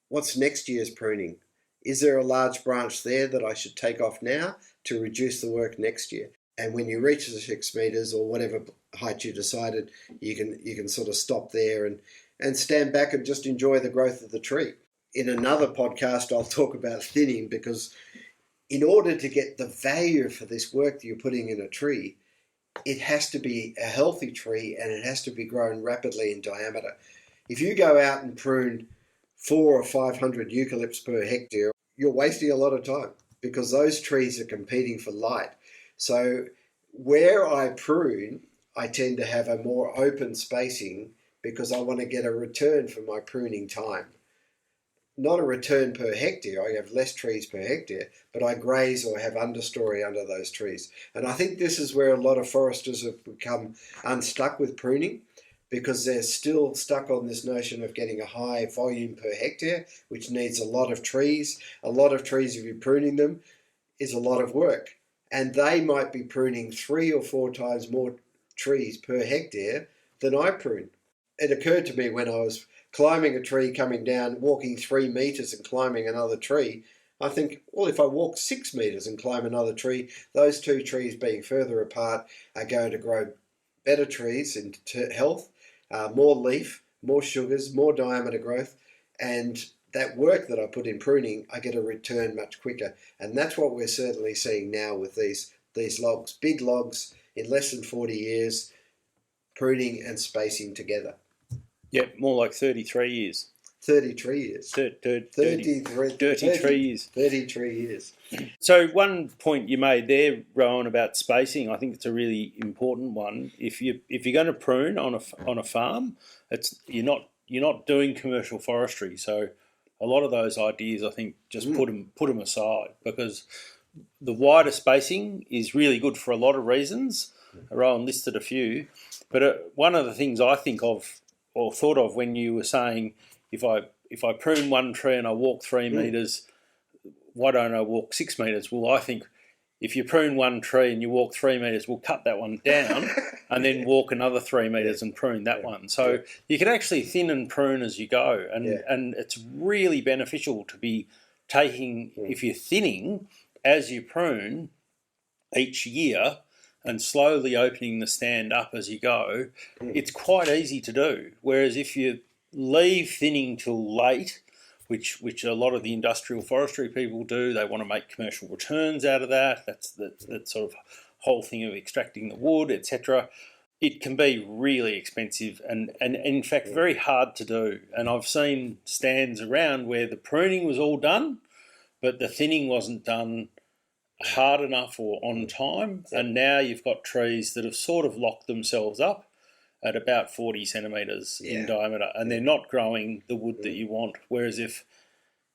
what's next year's pruning? Is there a large branch there that I should take off now to reduce the work next year? And when you reach the 6 metres or whatever height you decided, you can sort of stop there and stand back and just enjoy the growth of the tree. In another podcast, I'll talk about thinning, because in order to get the value for this work that you're putting in a tree, it has to be a healthy tree and it has to be grown rapidly in diameter. If you go out and prune 400 or 500 eucalypts per hectare, you're wasting a lot of time because those trees are competing for light. So where I prune, I tend to have a more open spacing because I want to get a return for my pruning time. Not a return per hectare. I have less trees per hectare, but I graze or have understory under those trees. And I think this is where a lot of foresters have become unstuck with pruning, because they're still stuck on this notion of getting a high volume per hectare, which needs a lot of trees. A lot of trees, if you're pruning them, is a lot of work. And they might be pruning 3 or 4 times more trees per hectare than I prune. It occurred to me when I was climbing a tree, coming down, walking 3 metres and climbing another tree, I think, well, if I walk 6 metres and climb another tree, those 2 trees being further apart are going to grow better trees in health, more leaf, more sugars, more diameter growth, and that work that I put in pruning, I get a return much quicker. And that's what we're certainly seeing now with these logs, big logs in less than 40 years, pruning and spacing together. Yep, more like 33 years. 33 years. 33 years. 33 years. So one point you made there, Rowan, about spacing, I think it's a really important one. If you're going to prune on a farm, you're not doing commercial forestry. So a lot of those ideas, I think, just put them aside, because the wider spacing is really good for a lot of reasons. Rowan listed a few, but one of the things I think of or thought of when you were saying, if I prune one tree and I walk 3 metres, why don't I walk 6 metres? Well, I think if you prune one tree and you walk 3 metres, we'll cut that one down and then walk another 3 metres and prune that one. So you can actually thin and prune as you go, and it's really beneficial to be taking, if you're thinning as you prune each year and slowly opening the stand up as you go, it's quite easy to do. Whereas if you leave thinning till late, which a lot of the industrial forestry people do, they want to make commercial returns out of that. That's that sort of whole thing of extracting the wood, etc. It can be really expensive and in fact very hard to do. And I've seen stands around where the pruning was all done, but the thinning wasn't done hard enough or on time, and now you've got trees that have sort of locked themselves up at about 40 centimetres in diameter, and they're not growing the wood that you want. Whereas if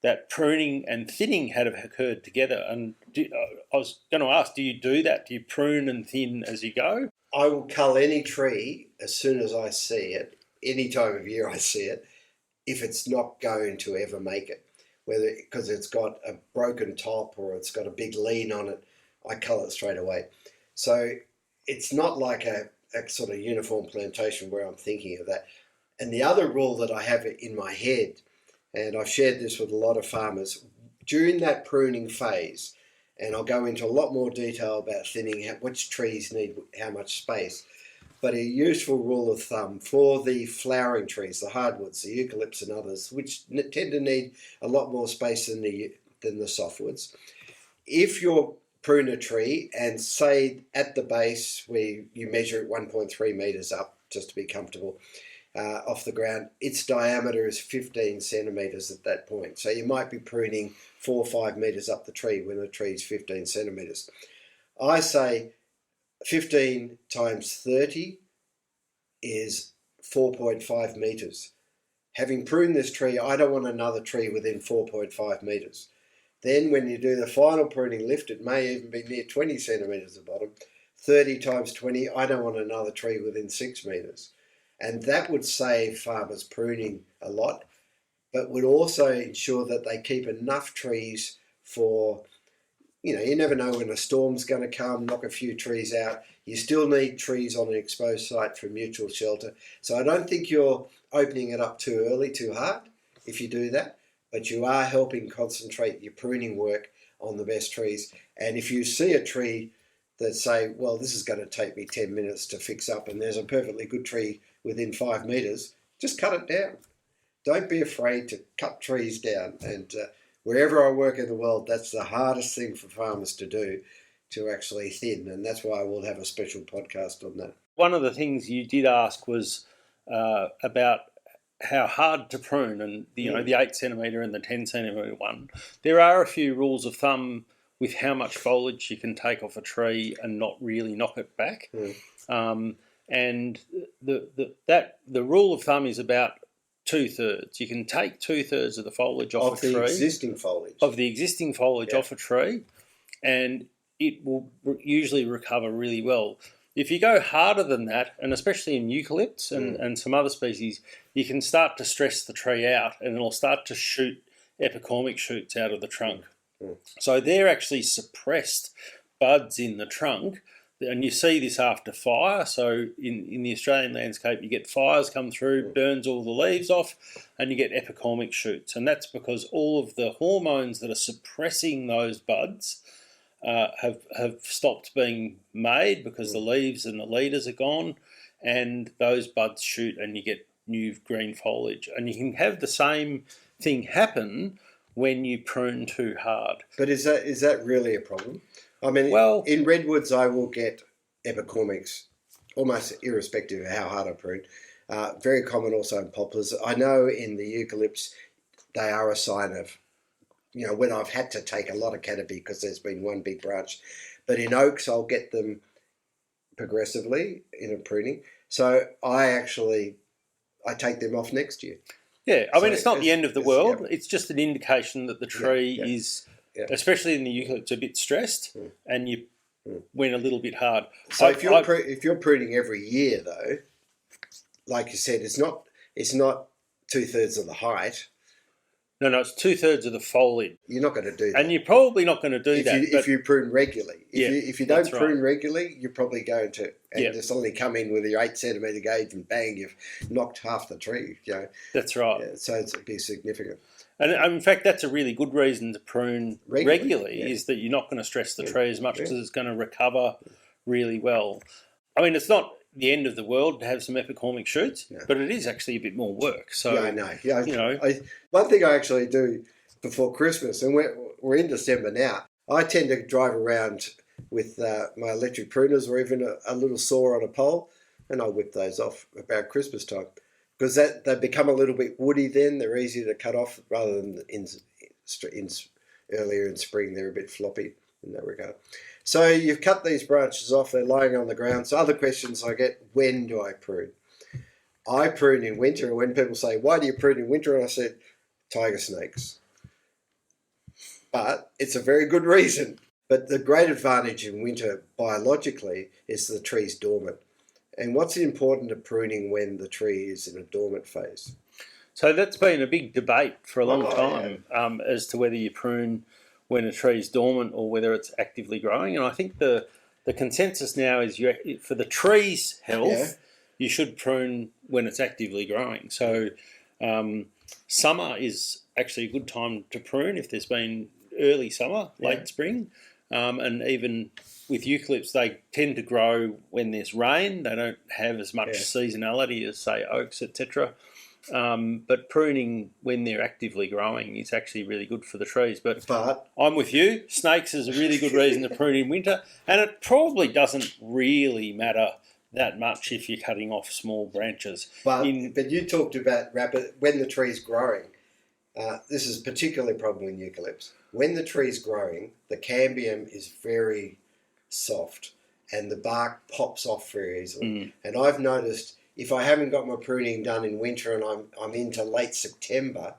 that pruning and thinning had occurred together, and I was going to ask, do you do that? Do you prune and thin as you go? I will cull any tree as soon as I see it, any time of year I see it, if it's not going to ever make it. Whether because it's got a broken top or it's got a big lean on it, I cull it straight away. So it's not like a sort of uniform plantation where I'm thinking of that. And the other rule that I have in my head, and I've shared this with a lot of farmers, during that pruning phase, and I'll go into a lot more detail about thinning, which trees need how much space, but a useful rule of thumb for the flowering trees, the hardwoods, the eucalypts and others, which tend to need a lot more space than the softwoods. If you prune a tree and say at the base where you measure it 1.3 metres up, just to be comfortable, off the ground, its diameter is 15 centimetres at that point. So you might be pruning 4 or 5 metres up the tree when the tree is 15 centimetres. I say 15 times 30 is 4.5 metres. Having pruned this tree, I don't want another tree within 4.5 metres. Then when you do the final pruning lift, it may even be near 20 centimetres at the bottom. 30 times 20, I don't want another tree within 6 metres. And that would save farmers pruning a lot, but would also ensure that they keep enough trees for, you never know when a storm's going to come, knock a few trees out. You still need trees on an exposed site for mutual shelter. So I don't think you're opening it up too early, too hard, if you do that, but you are helping concentrate your pruning work on the best trees. And if you see a tree that say, well, this is going to take me 10 minutes to fix up, and there's a perfectly good tree within 5 metres, just cut it down. Don't be afraid to cut trees down. And wherever I work in the world, that's the hardest thing for farmers to do, to actually thin. And that's why we'll have a special podcast on that. One of the things you did ask was about how hard to prune, and the 8 centimetre and the 10 centimetre one. There are a few rules of thumb with how much foliage you can take off a tree and not really knock it back. And the rule of thumb is about 2/3. You can take 2/3 of the foliage off a tree. Of the existing foliage. Of the existing foliage off a tree, and it will usually recover really well. If you go harder than that, and especially in eucalypts and some other species, you can start to stress the tree out, and it'll start to shoot epicormic shoots out of the trunk. So they're actually suppressed buds in the trunk. And you see this after fire. So in the Australian landscape, you get fires come through, burns all the leaves off, and you get epicormic shoots. And that's because all of the hormones that are suppressing those buds have stopped being made because the leaves and the leaders are gone, and those buds shoot, and you get new green foliage. And you can have the same thing happen when you prune too hard. But is that really a problem? I mean, Well, in redwoods, I will get epicormics almost irrespective of how hard I prune. Very common also in poplars. I know in the eucalypts, they are a sign of, when I've had to take a lot of canopy because there's been one big branch. But in oaks, I'll get them progressively in a pruning. So I take them off next year. Yeah, I mean, it's not the end of the world. Yeah. It's just an indication that the tree is, especially in the eucalypts, a bit stressed, and you went a little bit hard. So if you're pruning every year, though, like you said, it's not 2/3 of the height. No, it's 2/3 of the foliage. You're not going to do that. And you're probably not going to do that. If you prune regularly. If you don't prune regularly, you're probably going to just suddenly come in with your 8 centimetre gauge and bang, you've knocked half the tree. That's right. Yeah, so it's be significant. And in fact, that's a really good reason to prune regularly is that you're not going to stress the tree as much because it's going to recover really well. I mean, it's not the end of the world to have some epicormic shoots, but it is actually a bit more work. So I know. Yeah, one thing I actually do before Christmas, and we're in December now, I tend to drive around with my electric pruners or even a little saw on a pole, and I whip those off about Christmas time because they become a little bit woody. Then they're easier to cut off rather than earlier in spring. They're a bit floppy in that regard. So you've cut these branches off, they're lying on the ground. So other questions I get, when do I prune? I prune in winter, and when people say, why do you prune in winter? And I said, tiger snakes. But it's a very good reason. But the great advantage in winter biologically is the tree's dormant. And what's important to pruning when the tree is in a dormant phase? So that's been a big debate for a long time as to whether you prune when a tree is dormant or whether it's actively growing. And I think the consensus now is for the tree's health, you should prune when it's actively growing. So summer is actually a good time to prune if there's been early summer, late spring. And even with eucalypts, they tend to grow when there's rain. They don't have as much seasonality as, say, oaks, etc. But pruning when they're actively growing is actually really good for the trees. But I'm with you. Snakes is a really good reason to prune in winter, and it probably doesn't really matter that much if you're cutting off small branches. But you talked about when the tree's growing. This is particularly a problem in eucalypts. When the tree's growing, the cambium is very soft, and the bark pops off very easily. And I've noticed, if I haven't got my pruning done in winter and I'm into late September,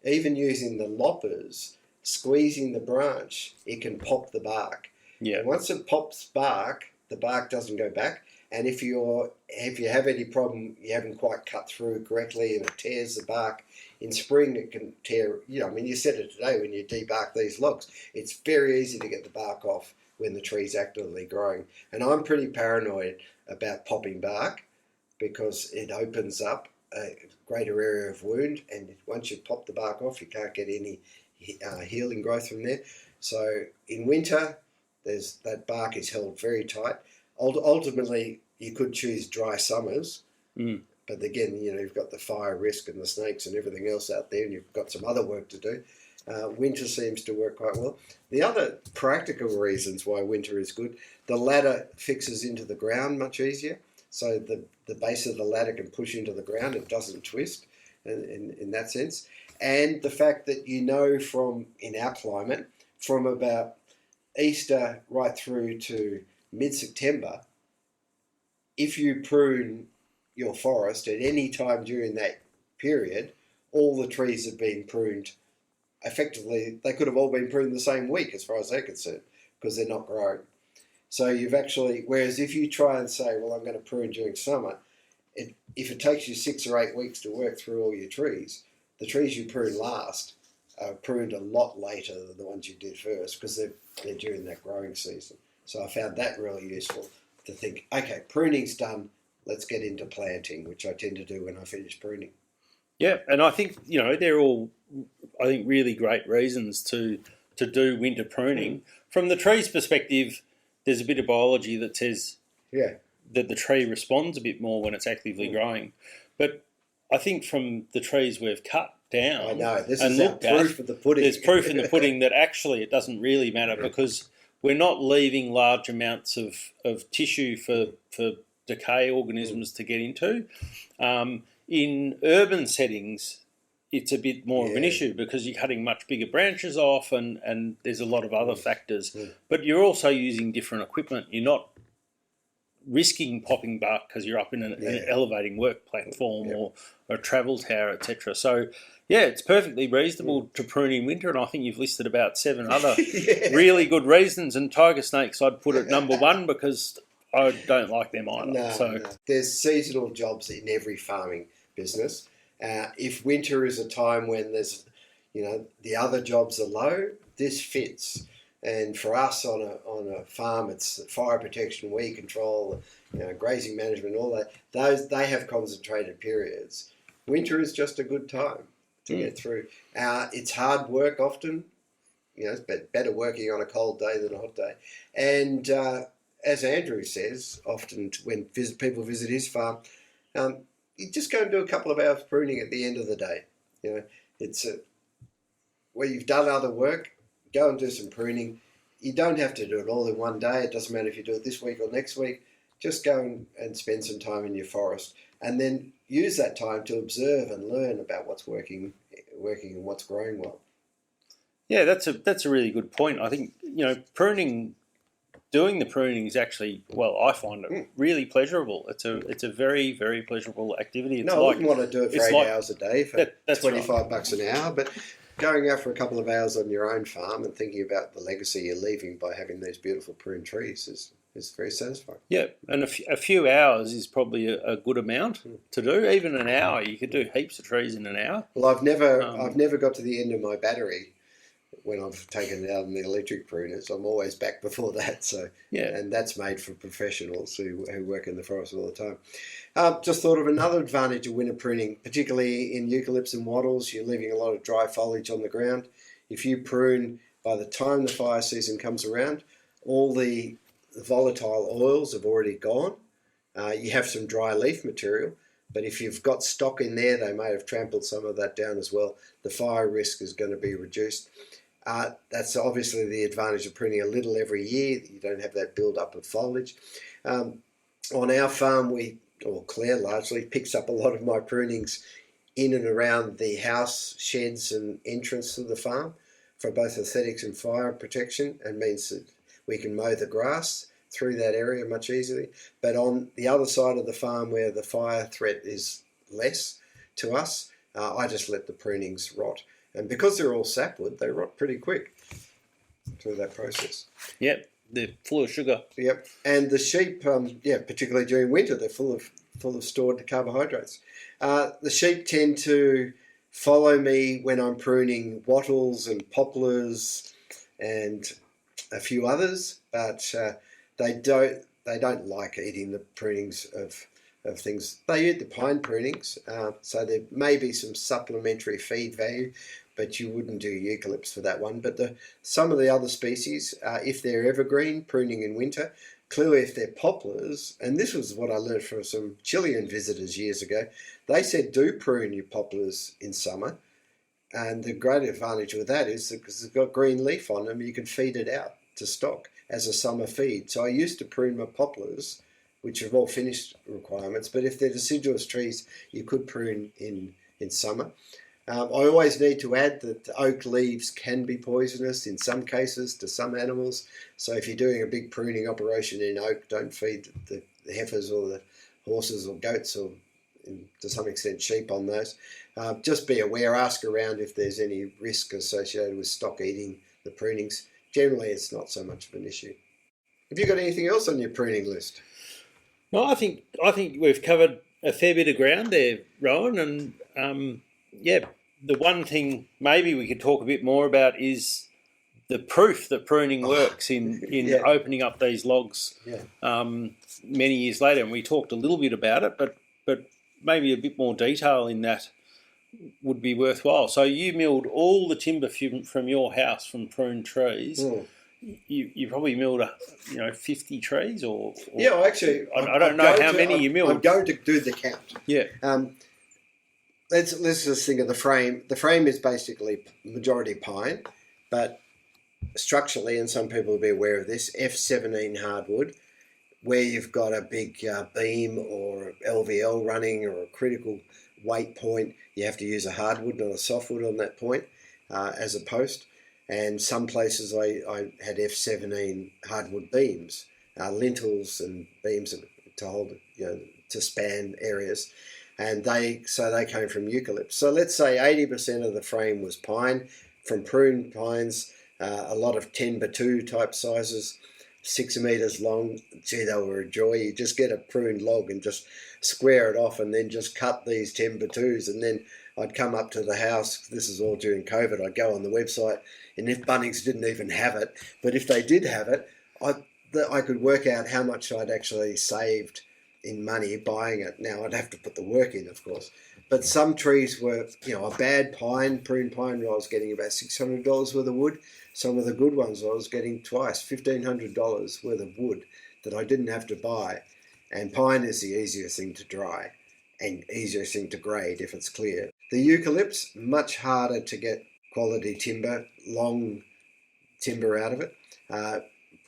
even using the loppers, squeezing the branch, it can pop the bark. Yeah. And once it pops bark, the bark doesn't go back. And if you have any problem, you haven't quite cut through correctly and it tears the bark, in spring it can tear, I mean, you said it today when you debark these logs, it's very easy to get the bark off when the tree's actively growing. And I'm pretty paranoid about popping bark, because it opens up a greater area of wound, and once you pop the bark off, you can't get any healing growth from there. So in winter, that bark is held very tight. Ultimately, you could choose dry summers, but again, you've got the fire risk and the snakes and everything else out there, and you've got some other work to do. Winter seems to work quite well. The other practical reasons why winter is good, the ladder fixes into the ground much easier. So the base of the ladder can push into the ground, it doesn't twist in that sense. And the fact that from, in our climate, from about Easter right through to mid-September, if you prune your forest at any time during that period, all the trees have been pruned. Effectively, they could have all been pruned the same week as far as they're concerned, because they're not growing. So you've actually, whereas if you try and say, well, I'm going to prune during summer, if it takes you 6 or 8 weeks to work through all your trees, the trees you prune last are pruned a lot later than the ones you did first, because they're during that growing season. So I found that really useful to think, okay, pruning's done, let's get into planting, which I tend to do when I finish pruning. Yeah, and I think, they're all, really great reasons to do winter pruning. From the tree's perspective, there's a bit of biology that says that the tree responds a bit more when it's actively growing. But I think from the trees we've cut down, I know, this and is our looked at, proof of the pudding. there's proof in the pudding that actually it doesn't really matter because we're not leaving large amounts of tissue for decay organisms to get into. In urban settings, it's a bit more of an issue because you're cutting much bigger branches off and there's a lot of other factors. But you're also using different equipment. You're not risking popping bark because you're up in an elevating work platform or a travel tower, etc. So, yeah, it's perfectly reasonable to prune in winter, and I think you've listed about 7 other really good reasons. And tiger snakes, I'd put at number 1 because I don't like them either. No. There's seasonal jobs in every farming business. If winter is a time when there's, the other jobs are low, this fits. And for us on a farm, it's fire protection, weed control, grazing management, all that. They have concentrated periods. Winter is just a good time to get through. It's hard work often. It's better working on a cold day than a hot day. And as Andrew says, often when people visit his farm, you just go and do a couple of hours pruning at the end of the day. It's where you've done other work. Go and do some pruning. You don't have to do it all in one day. It doesn't matter if you do it this week or next week. Just go and spend some time in your forest and then use that time to observe and learn about what's working and what's growing well. Yeah, that's a really good point. I think, doing the pruning is actually, I find it really pleasurable. It's a very, very pleasurable activity. I wouldn't want to do it for 8 hours a day for $25 an hour, but going out for a couple of hours on your own farm and thinking about the legacy you're leaving by having these beautiful pruned trees is very satisfying. Yeah, and a few hours is probably a good amount to do. Even an hour, you could do heaps of trees in an hour. Well, I've never got to the end of my battery when I've taken it out on the electric pruners. I'm always back before that. So and that's made for professionals who work in the forest all the time. Just thought of another advantage of winter pruning, particularly in eucalypts and wattles. You're leaving a lot of dry foliage on the ground. If you prune by the time the fire season comes around, all the volatile oils have already gone. You have some dry leaf material, but if you've got stock in there, they may have trampled some of that down as well. The fire risk is going to be reduced. That's obviously the advantage of pruning a little every year. You don't have that build-up of foliage. On our farm, Claire largely picks up a lot of my prunings in and around the house, sheds and entrance to the farm for both aesthetics and fire protection, and means that we can mow the grass through that area much easily. But on the other side of the farm where the fire threat is less to us, I just let the prunings rot. And because they're all sapwood, they rot pretty quick through that process. Yep, they're full of sugar. Yep, and the sheep, particularly during winter, they're full of stored carbohydrates. The sheep tend to follow me when I'm pruning wattles and poplars and a few others, but they don't like eating the prunings of things. They eat the pine prunings, so there may be some supplementary feed value, but you wouldn't do eucalypts for that one. But some of the other species, if they're evergreen, pruning in winter. Clearly, if they're poplars, and this was what I learned from some Chilean visitors years ago, they said do prune your poplars in summer. And the great advantage with that is that because they've got green leaf on them, you can feed it out to stock as a summer feed. So I used to prune my poplars, which have all finished requirements, but if they're deciduous trees, you could prune in summer. I always need to add that the oak leaves can be poisonous in some cases to some animals. So if you're doing a big pruning operation in oak, don't feed the heifers or the horses or goats or to some extent sheep on those. Just be aware, ask around if there's any risk associated with stock eating the prunings. Generally, it's not so much of an issue. Have you got anything else on your pruning list? No, I think we've covered a fair bit of ground there, Rowan, and the one thing maybe we could talk a bit more about is the proof that pruning works in opening up these logs many years later. And we talked a little bit about it, but maybe a bit more detail in that would be worthwhile. So you milled all the timber from your house from pruned trees. You probably milled 50 trees or actually I don't know how many you milled. I'm going to do the count. Yeah. let's just think of the frame. The frame is basically majority pine, but structurally, and some people will be aware of this, F17 hardwood, where you've got a big beam or LVL running or a critical weight point, you have to use a hardwood, not a softwood on that point as a post. And some places I had F17 hardwood beams, lintels and beams to hold, to span areas. And they came from eucalypt. So let's say 80% of the frame was pine, from pruned pines, a lot of 10x2 type sizes, 6 meters long. Gee, they were a joy. You just get a pruned log and just square it off and then just cut these 10x2s. And then I'd come up to the house. This is all during COVID. I'd go on the website, and if Bunnings didn't even have it, but if they did have it, I could work out how much I'd actually saved in money buying it. Now, I'd have to put the work in, of course. But some trees were, a bad pine, pruned pine, I was getting about $600 worth of wood. Some of the good ones I was getting twice, $1,500 worth of wood that I didn't have to buy. And pine is the easiest thing to dry and easiest thing to grade if it's clear. The eucalypts, much harder to get quality timber, long timber out of it.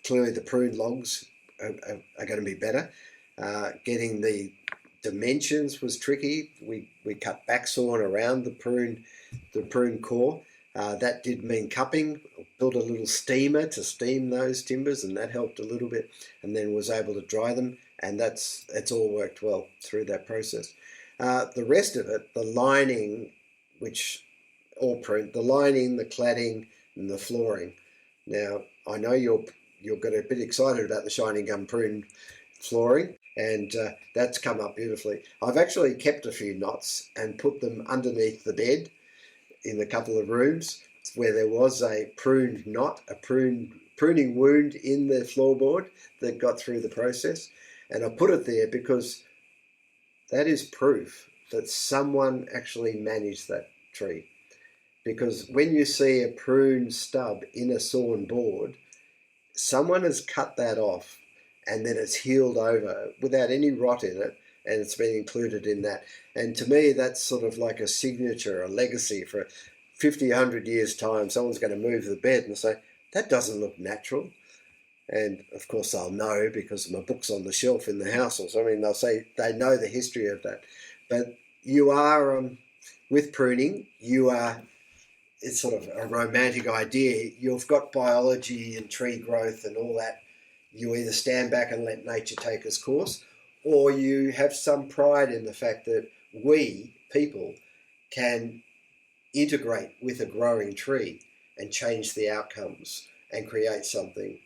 Clearly the pruned logs are going to be better. Getting the dimensions was tricky. We cut backsawn around the prune core. That did mean cupping. Built a little steamer to steam those timbers, and that helped a little bit, and then was able to dry them, and it's all worked well through that process. The rest of it, the lining, which all pruned, the lining, the cladding, and the flooring. Now, I know you'll get a bit excited about the shining gum pruned flooring, and that's come up beautifully. I've actually kept a few knots and put them underneath the bed in a couple of rooms where there was a pruned knot, a pruning wound in the floorboard that got through the process. And I put it there because that is proof that someone actually managed that tree. Because when you see a prune stub in a sawn board, someone has cut that off and then it's healed over without any rot in it, and it's been included in that. And to me, that's sort of like a signature, a legacy for 50, 100 years' time. Someone's going to move the bed and say, that doesn't look natural. And of course they'll know because my book's on the shelf in the house or something. They'll say they know the history of that. But you are, with pruning, it's sort of a romantic idea. You've got biology and tree growth and all that. You either stand back and let nature take its course, or you have some pride in the fact that we, people, can integrate with a growing tree and change the outcomes and create something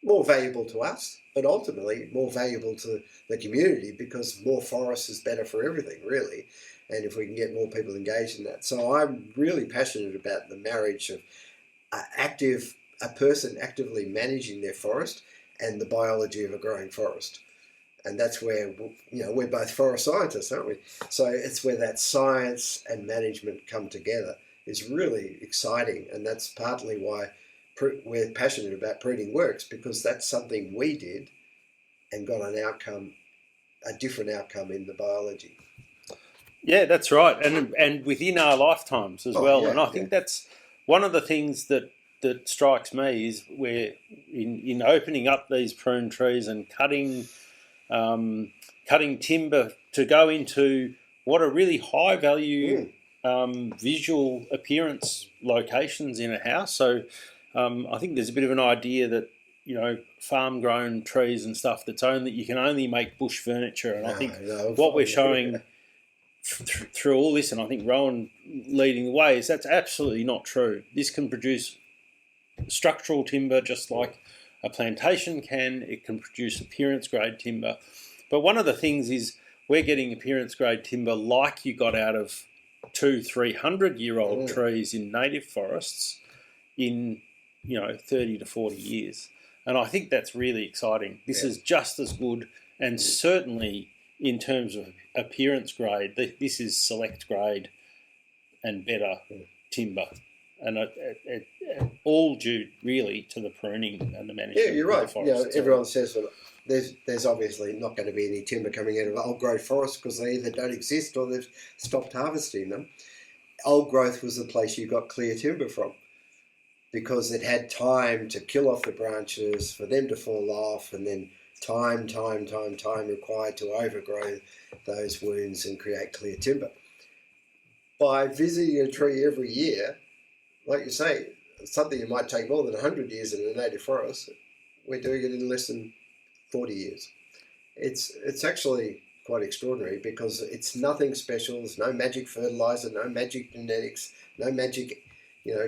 more valuable to us, but ultimately more valuable to the community, because more forest is better for everything, really. And if we can get more people engaged in that. So I'm really passionate about the marriage of a person actively managing their forest and the biology of a growing forest. And that's where, we're both forest scientists, aren't we? So it's where that science and management come together is really exciting. And that's partly why we're passionate about Pruning Works, because that's something we did and got a different outcome in the biology. Yeah, that's right. And within our lifetimes as well. Yeah, and I think that's one of the things that strikes me is we're in opening up these prune trees and cutting timber to go into what are really high value visual appearance locations in a house. So I think there's a bit of an idea that farm grown trees and stuff you can only make bush furniture, and I think what we're showing through all this, and I think Rowan leading the way, is that's absolutely not true. This can produce structural timber just like a plantation can. It can produce appearance grade timber. But one of the things is we're getting appearance grade timber like you got out of 200-300-year-old trees in native forests in 30 to 40 years. And I think that's really exciting. This is just as good, and certainly in terms of appearance grade, this is select grade and better timber. And it all due really to the pruning and the management. Yeah, you're right. Of the forest. Everyone says that there's obviously not going to be any timber coming out of old growth forests because they either don't exist or they've stopped harvesting them. Old growth was the place you got clear timber from because it had time to kill off the branches, for them to fall off, and then time required to overgrow those wounds and create clear timber. By visiting a tree every year, like you say, something that might take more than 100 years in a native forest, we're doing it in less than 40 years. It's actually quite extraordinary because it's nothing special. There's no magic fertilizer, no magic genetics, no magic,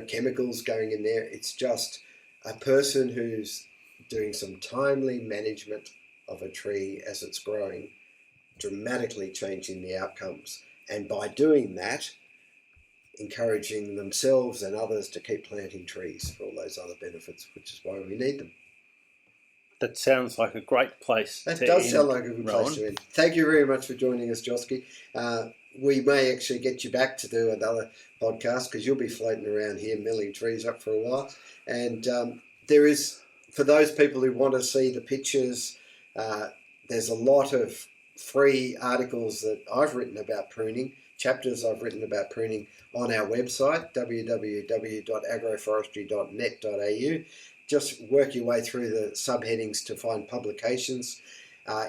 chemicals going in there. It's just a person who's doing some timely management of a tree as it's growing, dramatically changing the outcomes. And by doing that, encouraging themselves and others to keep planting trees for all those other benefits, which is why we need them. That sounds like a great place That to does end, sound like a good Rowan. place to end. Thank you very much for joining us, Josky. We may actually get you back to do another podcast because you'll be floating around here milling trees up for a while. And there is, for those people who want to see the pictures, there's a lot of free articles that I've written about pruning, chapters I've written about pruning on our website, www.agroforestry.net.au. Just work your way through the subheadings to find publications.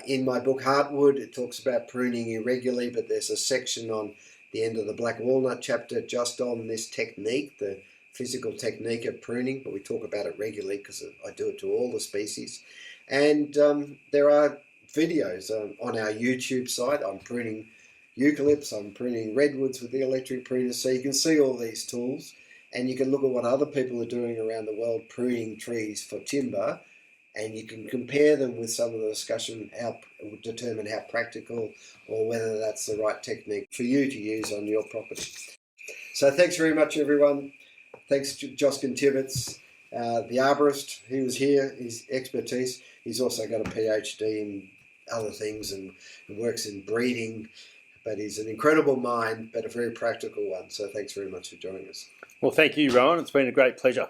In my book Heartwood, it talks about pruning irregularly, but there's a section on the end of the black walnut chapter just on this technique, the physical technique of pruning, but we talk about it regularly because I do it to all the species. And there are videos on our YouTube site. I'm pruning eucalypts, I'm pruning redwoods with the electric pruner, so you can see all these tools. And you can look at what other people are doing around the world pruning trees for timber, and you can compare them with some of the discussion, determine how practical or whether that's the right technique for you to use on your property. So thanks very much, everyone. Thanks to Josquin Tibbits, the arborist. He was here, his expertise. He's also got a PhD in other things and works in breeding, but he's an incredible mind, but a very practical one. So thanks very much for joining us. Well, thank you, Rowan. It's been a great pleasure.